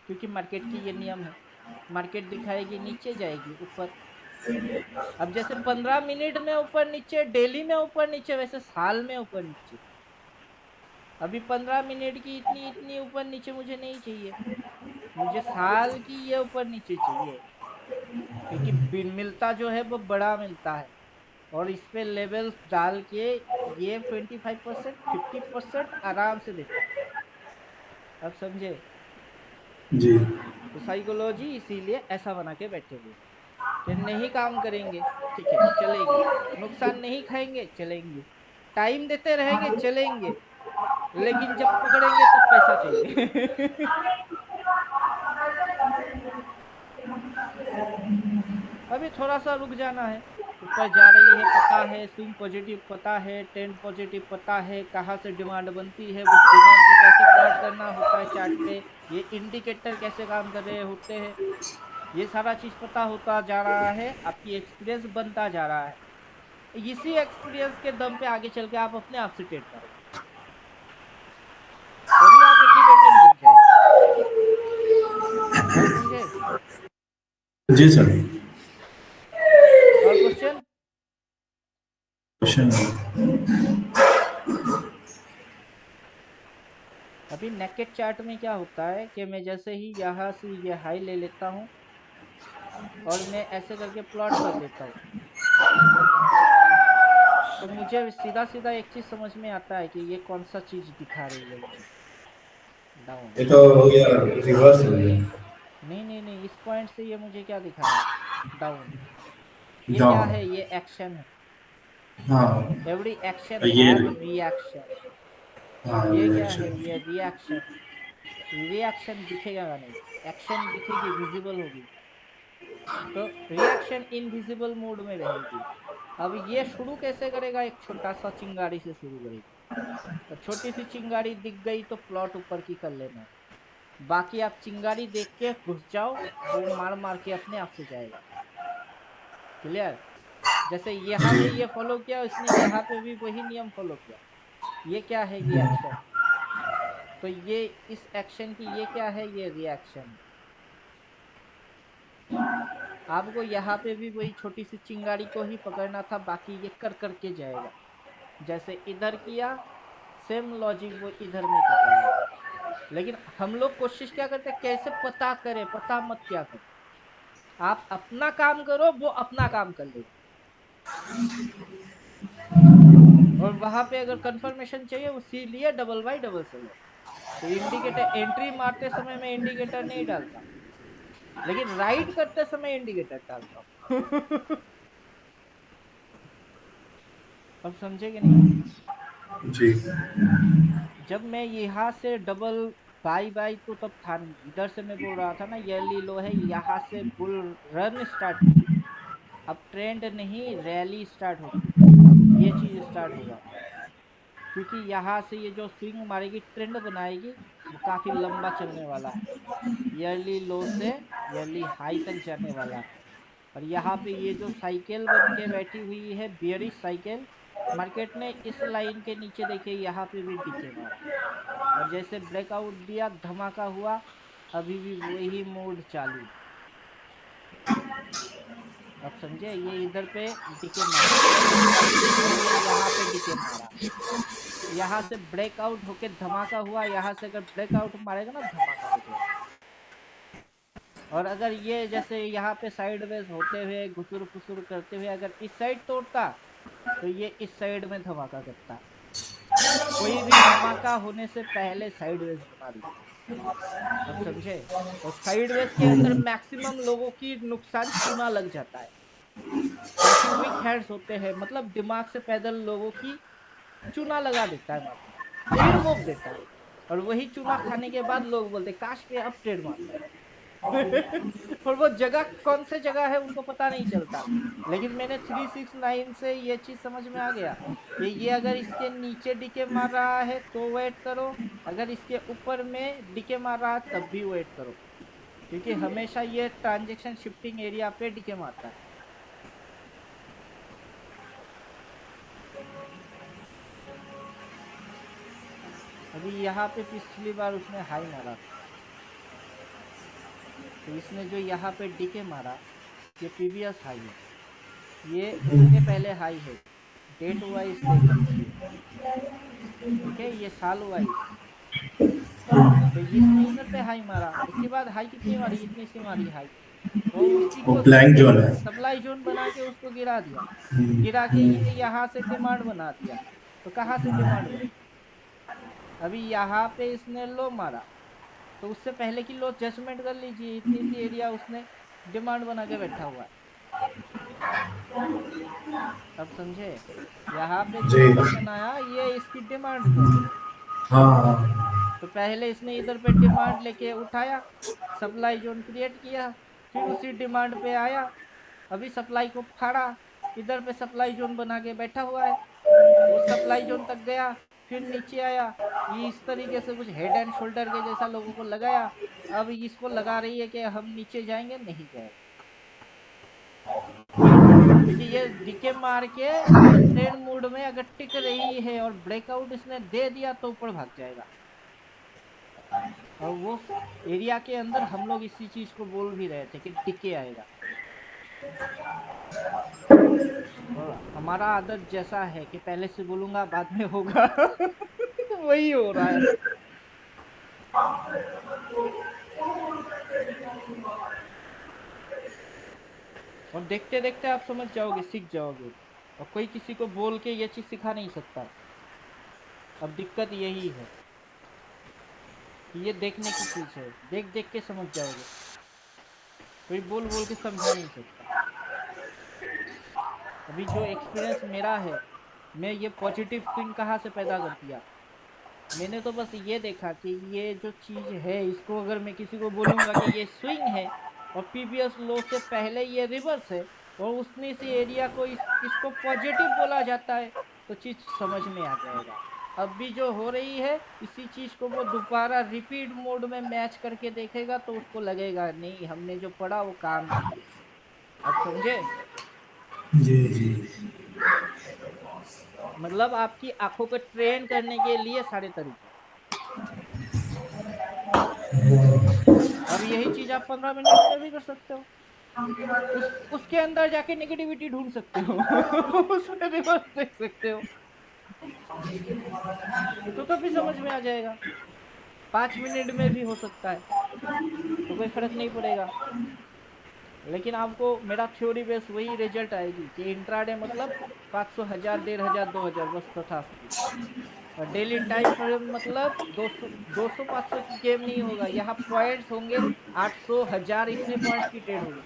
क्योंकि मार्केट की ये नियम है, मार्केट दिखाएगी नीचे जाएगी ऊपर। अब जैसे 15 मिनट में ऊपर नीचे, डेली में ऊपर नीचे, वैसे साल में ऊपर नीचे। अभी 15 मिनट की इतनी इतनी ऊपर नीचे मुझे नहीं चाहिए, मुझे साल की ये ऊपर नीचे चाहिए, क्योंकि मिलता जो है वो बड़ा मिलता है, और इस पे लेवल्स डाल के ये 25% 50% आराम से देता है। अब समझे? जी तो साइकोलॉजी इसीलिए ऐसा बना के बैठे हुए कि नहीं काम करेंगे, ठीक है चलेगी, नुकसान नहीं खाएंगे चलेंगे, टाइम देते रहेंगे चलेंगे, लेकिन जब पकड़ेंगे तब पैसा चाहिए। अभी थोड़ा सा रुक जाना है, ऊपर जा रही है पता है, स्विंग पॉजिटिव पता है, ट्रेंड पॉजिटिव पता है, कहाँ से डिमांड बनती है, उस डिमांड को कैसे प्लॉट करना होता है चार्ट पे, ये इंडिकेटर कैसे काम कर रहे होते हैं, ये सारा चीज पता होता जा रहा है, आपकी एक्सपीरियंस बनता जा रहा है। इसी एक्सपीरियंस के दम पे आगे चल के आप अपने आप से ट्रेड करोगे, तभी आप इंडिपेंडेंट बन जाए। जी सर। और क्वेश्चन? क्वेश्चन अभी नेकेड चार्ट में क्या होता है कि मैं जैसे ही यहाँ से ये हाई ले लेता हूँ और मैं ऐसे करके प्लॉट कर देता हूँ, तो मुझे सीधा सीधा एक चीज समझ में आता है कि ये कौन सा चीज दिखा रही है मुझे, डाउन। ये तो हो गया, रिवर्स हो गया। नहीं नहीं नहीं, इस पॉइंट से ये मुझे क्या दिखा रहा है, डाउन। ये क्या डाउन। है, ये एक्शन है। हाँ एवरी एक्शन ये। Have reaction. हाँ ये क्या है, रिएक्शन। ये रिएक्शन। रिएक्शन दिखेगा नहीं, एक्शन दिखेगी, विजिबल होगी, तो रिएक्शन इनविजिबल मोड में रहेगी। अब ये शुरू कैसे करेगा, एक छोटा सा चिंगारी से शुरू करेगा। तो छोटी सी चिंगारी दिख गई तो प्लॉट ऊपर की कर लेना है। बाकी आप चिंगारी देख के घुस जाओ, वो मार मार के अपने आप से जाएगा। क्लियर? जैसे यहाँ जी पे ये फॉलो किया, इसने यहाँ पे भी वही नियम फॉलो किया। ये क्या है, ये एक्शन। तो ये इस एक्शन की ये क्या है, ये रिएक्शन है। आपको यहाँ पे भी वही छोटी सी चिंगारी को ही पकड़ना था, बाकी ये कर करके जाएगा। जैसे इधर किया, सेम लॉजिक वो इधर में कर रहा है। लेकिन हम लोग कोशिश क्या करते हैं, कैसे पता करें, पता मत क्या करो, आप अपना काम करो, वो अपना काम कर लेगा। और वहां पे अगर कंफर्मेशन चाहिए, उसी लिए डबल बाई डबल सेलेक्ट। तो इंडिकेटर एंट्री मारते समय मैं इंडिकेटर नहीं डालता, लेकिन राइड करते समय इंडिकेटर डालता हूँ। अब समझे कि नहीं? जी। जब मैं यहाँ से डबल बाई बाई तो तब था नहीं, इधर से मैं बोल रहा था ना, यर्ली लो है, यहाँ से बुल रन स्टार्ट होगी। अब ट्रेंड नहीं, रैली स्टार्ट होगी, ये चीज स्टार्ट होगा। क्योंकि यहाँ से ये जो स्विंग मारेगी, ट्रेंड बनाएगी, वो काफी लंबा चलने वाला है, ईयरली लो से ईयरली हाई तक जाने वाला है। और यहाँ पे ये जो साइकिल बन के बैठी हुई है, बियरिश साइकिल, मार्केट ने इस लाइन के नीचे देखिए यहाँ पे भी डीके मारा, और जैसे ब्रेकआउट दिया, धमाका हुआ, अभी भी वही मोड चालू है। अब समझे, ये इधर पे डीके मारा, फिर ये यहाँ पे डीके मारा, यहाँ से ब्रेकआउट होके धमाका हुआ, यहाँ से अगर ब्रेकआउट मारेगा ना, धमाका हो जाएगा। और अगर ये जैसे यहाँ पे साइडवेज होते हुए, घुसुर फुसुर करते हुए अगर इस साइड तोड़ता, तो ये इस साइड में धमाका करता। कोई भी धमाका होने से पहले साइडवेज बना देता। अब समझे? और साइडवेज के अंदर मैक्सिमम लोगों की नुकसान चूना लग जाता है। काफी वीक हैंड्स होते हैं, मतलब दिमाग से पैदल लोगों की चूना लगा देता है मार्केट, फिर मोक देता है। और वही चूना खाने के बाद लोग बोलते काश पे अब ट्रेड मारता। और वो जगह कौन से जगह है उनको पता नहीं चलता। लेकिन मैंने 369 से ये चीज समझ में आ गया कि ये अगर इसके नीचे डीके मार रहा है तो वेट करो, अगर इसके ऊपर में डीके मार रहा है तब भी वेट करो, क्योंकि हमेशा ये ट्रांजेक्शन शिफ्टिंग एरिया पे डीके मारता है। अभी यहाँ पे पिछली बार उसने हाई मारा था, तो इसने जो यहाँ पे डीके मारा, ये प्रीवियस हाई है, ये उसके पहले हाई है, डेट वाइज देख लीजिए, ठीक है, ये साल वाइज। तो इसने इधर पे हाई मारा, उसके बाद हाई कितनी मारी, इतनी सी मारी हाई, तो उसी वो को ब्लैंक जोन है। सप्लाई जोन बना के उसको गिरा दिया। गिरा के ये यहाँ से डिमांड बना दिया, तो कहाँ से डिमांड बनी, अभी यहाँ पे इसने लो मारा, तो उससे पहले की लो जजमेंट कर लीजिए, इतनी सी एरिया उसने डिमांड बना के बैठा हुआ है। अब समझे, यहाँ पे जो जी। लो बनाया, ये इसकी डिमांड जोन है। हाँ। तो पहले इसने इधर पे डिमांड लेके उठाया, सप्लाई जोन क्रिएट किया, फिर उसी डिमांड पे आया, अभी सप्लाई को फाड़ा, इधर पे सप्लाई जोन बना के बैठा हुआ है, उस सप्लाई जोन तक गया, फिर नीचे आया, ये इस तरीके से कुछ हेड एंड शोल्डर के जैसा लोगों को लगाया। अब इसको लगा रही है कि हम नीचे जाएंगे, नहीं जाएंगे, क्योंकि ये डीके मार के ये ट्रेंड मोड में अगर टिक रही है और ब्रेकआउट इसने दे दिया तो ऊपर भाग जाएगा। और वो एरिया के अंदर हम लोग इसी चीज को बोल भी रहे थे कि टिके आएगा। और हमारा आदत जैसा है कि पहले से बोलूंगा बाद में होगा वही हो रहा है। और देखते देखते आप समझ जाओगे, सीख जाओगे, और कोई किसी को बोल के ये चीज सिखा नहीं सकता। अब दिक्कत यही है कि ये देखने की चीज है, देख देख के समझ जाओगे, कोई बोल बोल के समझा नहीं सकता। अभी जो एक्सपीरियंस मेरा है, मैं ये पॉजिटिव थिंक कहाँ से पैदा कर दिया, मैंने तो बस ये देखा कि ये जो चीज है इसको अगर मैं किसी को बोलूंगा कि ये स्विंग है और पीवीएस लो से पहले ये रिवर्स है और उसने से एरिया को इसको पॉजिटिव बोला जाता है, तो चीज समझ में आ जाएगा। अब भी जो हो रही है इसी चीज को वो दोबारा रिपीट मोड में मैच करके देखेगा तो उसको लगेगा नहीं हमने जो पढ़ा वो काम किया। अब समझे? जी जी। मतलब आपकी आंखों को ट्रेन करने के लिए सारे तरीके। अब यही चीज आप 15 मिनट में भी कर सकते हो। उसके अंदर जाके नेगेटिविटी ढूंढ सकते हो उसमें रिवर्स देख सकते हो, तो भी समझ में आ जाएगा। 5 मिनट में भी हो सकता है, तो कोई फर्क नहीं पड़ेगा। लेकिन आपको मेरा थ्योरी बेस वही रिजल्ट आएगी कि इंट्राडे मतलब 500, 1000, 1500, 2000 बस तथास्तु। और डेली टाइम फ्रेम मतलब 200, 200, 500 की गेम नहीं होगा, यहाँ पॉइंट्स होंगे 800, 1000, इतने पॉइंट्स की ट्रेड होगी।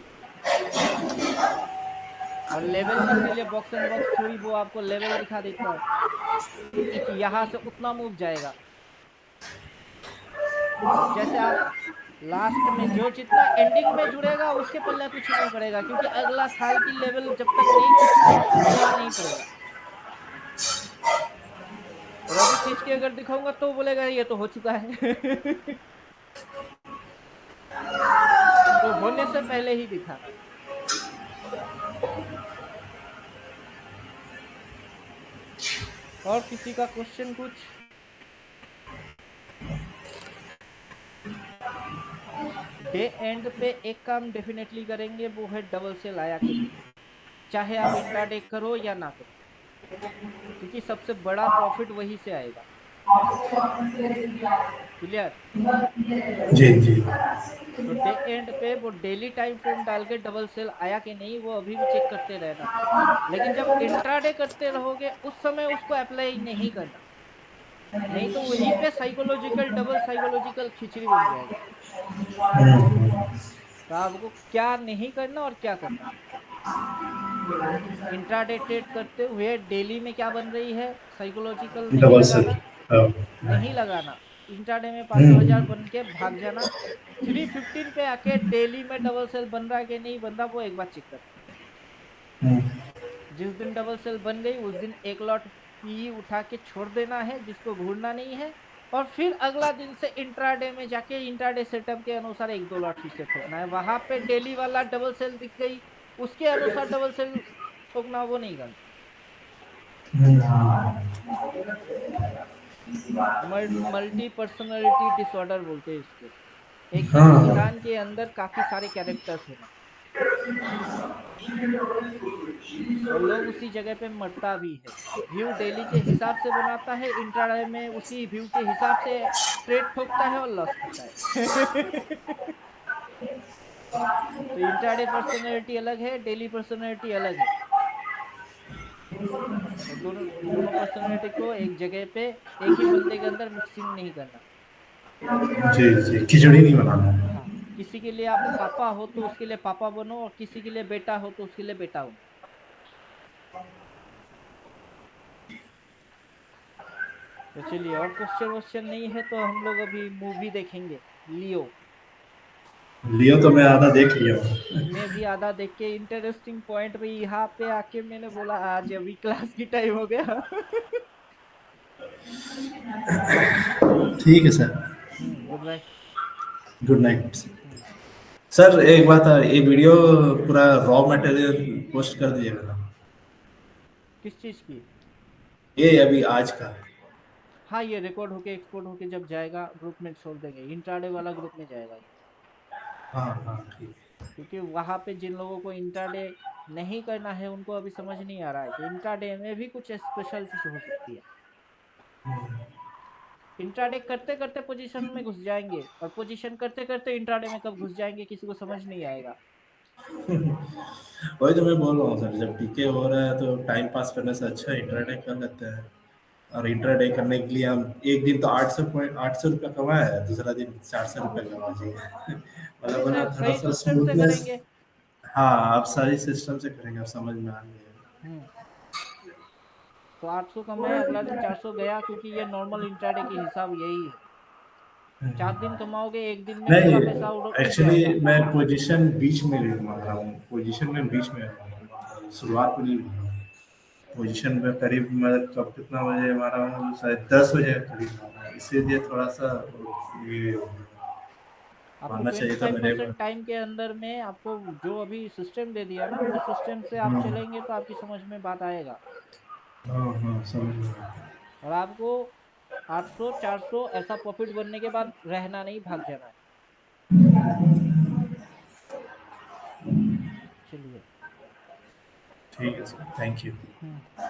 और लेवल इसीलिए बॉक्स एंड बॉक्स थ्योरी वो आपको लेवल दिखा देता है कि यहाँ से उतना मूव जाएगा। अब जैसे आप लास्ट में जो जितना एंडिंग में जुड़ेगा उसके पल्ले कुछ नहीं पड़ेगा, क्योंकि अगला साल की लेवल जब तक नहीं खींची तब तक फर्क नहीं पड़ेगा। और अभी खींच के अगर दिखाऊंगा तो बोलेगा ये तो हो चुका है तो होने से पहले ही दिखाना। और किसी का क्वेश्चन कुछ? डे एंड पे एक काम डेफिनेटली करेंगे, वो है डबल सेल आया कि नहीं, चाहे आप इंट्राडे करो या ना करो, क्योंकि सबसे बड़ा प्रॉफिट वही से आएगा। क्लियर? जी जी। तो डे एंड पे वो डेली टाइम फ्रेम डाल के डबल सेल आया कि नहीं वो अभी भी चेक करते रहना। लेकिन जब इंट्राडे करते रहोगे उस समय उसको अप्लाई नहीं करना, नहीं तो वहीं पे साइकोलॉजिकल डबल साइकोलॉजिकल खिचड़ी बन जाएगा। तो आपको क्या नहीं करना और क्या करना, इंट्राडे ट्रेड करते हुए डेली में क्या बन रही है, साइकोलॉजिकल नहीं डबल सेल। लगाना, हाँ। नहीं लगाना। इंट्राडे में 500, 1000 हम्म। बन के भाग जाना। 315 पे आके डेली में डबल सेल बन रहा है कि नहीं बन रहा वो एक बार चेक करना। हम्म। जिस दिन डबल सेल बन गई उस दिन एक लॉट पी उठा के छोड़ देना है, जिसको घूरना नहीं है। और फिर अगला दिन से इंट्राडे में जाके इंट्राडे सेटअप के अनुसार एक दो लॉट फिर से ठोकना है। वहां पे डेली वाला डबल सेल दिख गई उसके अनुसार डबल सेल ठोकना, वो नहीं करना। मल्टी पर्सनैलिटी डिसऑर्डर बोलते हैं इसको। एक ही हाँ। इंसान के अंदर काफी सारे कैरेक्टर्स होना, और लोग उसी जगह पे मरता भी है। व्यू डेली के हिसाब से बनाता है, इंट्राडे में उसी व्यू के हिसाब से ट्रेड ठोकता है और लॉस खाता है तो इंट्राडे पर्सनैलिटी अलग है, डेली पर्सनैलिटी अलग है, और दोनों दोनों पर्सनैलिटी को एक जगह पे एक ही बंदे के अंदर मिक्सिंग नहीं करना। जी जी, खिचड़ी नहीं बनाना है। हाँ, किसी के लिए आप पापा हो तो उसके लिए पापा बनो, और किसी के लिए बेटा हो तो उसके लिए बेटा बनो। तो चलिए, और क्वेश्चन वोश्चन नहीं है तो हम लोग अभी मूवी देखेंगे, लियो। लियो तो मैं आधा देख लिया हूँ। मैं भी आधा देख के इंटरेस्टिंग पॉइंट पे यहाँ पे आके मैंने बोला आज अभी क्लास की टाइम हो गया ठीक है sir. Goodbye. Good night. Sir एक बात है, ये वीडियो पूरा रॉ मटेरियल पोस्ट कर दीजिएगा ना, किस चीज की? ये अभी आज का। हाँ, ये रिकॉर्ड होके एक्सपोर्ट होके जब जाएगा ग्रुप में छोड़ देंगे, इंट्राडे वाला ग्रुप में जाएगा ये। हाँ हाँ ठीक क्योंकि वहाँ पे जिन लोगों को इंट्राडे नहीं करना है उनको अभी समझ नहीं आ रहा है कि इंट्राडे में भी कुछ स्पेशल चीज हो सकती है। इंट्राडे करते करते पोजीशन में घुस जाएंगे और पोजीशन करते करते इंट्राडे में कब घुस जाएंगे किसी को समझ नहीं आएगा। है। वही तो मैं बोल रहा हूँ सर, जब टीके हो रहा है तो टाइम पास करने से अच्छा इंटरडे कर लेते हैं। और इंटरडे करने के लिए हम एक दिन तो 800 रुपया कमाए, दूसरा दिन 400 रुपया कमा चाहिए। अरे मतलब ना सर थोड़ा सही सा सिस्टम से स्मूथनेस। करेंगे। हाँ, आप सारी सिस्टम से करेंगे, आप समझ में आ गया। हम्म। तो 800 कमाए, अगला दिन 400 गया, क्योंकि ये नॉर्मल इंट्राडे की हिसाब यही है। 4 दिन कमाओगे, एक दिन में नहीं, पूरा पैसा उड़ एक्चुअली जाएगा। मैं पोजीशन बीच में भी मांग रहा हूँ, पोजीशन में बीच में शुरुआत में नहीं मांग रहा हूँ। पोजीशन में करीब मैं कब कितना बजे मारा हूँ, शायद 10 बजे के करीब मारा हूँ। इसीलिए थोड़ा सा ये आपको मानना चाहिए था मेरे में। 25% टाइम के अंदर में आपको जो अभी सिस्टम दे दिया ना, वो सिस्टम से आप हाँ चलेंगे तो आपकी समझ में बात आएगा। हाँ हाँ, समझ में आया। और आपको 800 400 ऐसा प्रॉफिट बनने के बाद रहना नहीं, भाग जाना है। चलिए। ठीक है सर, थैंक यू। हम्म।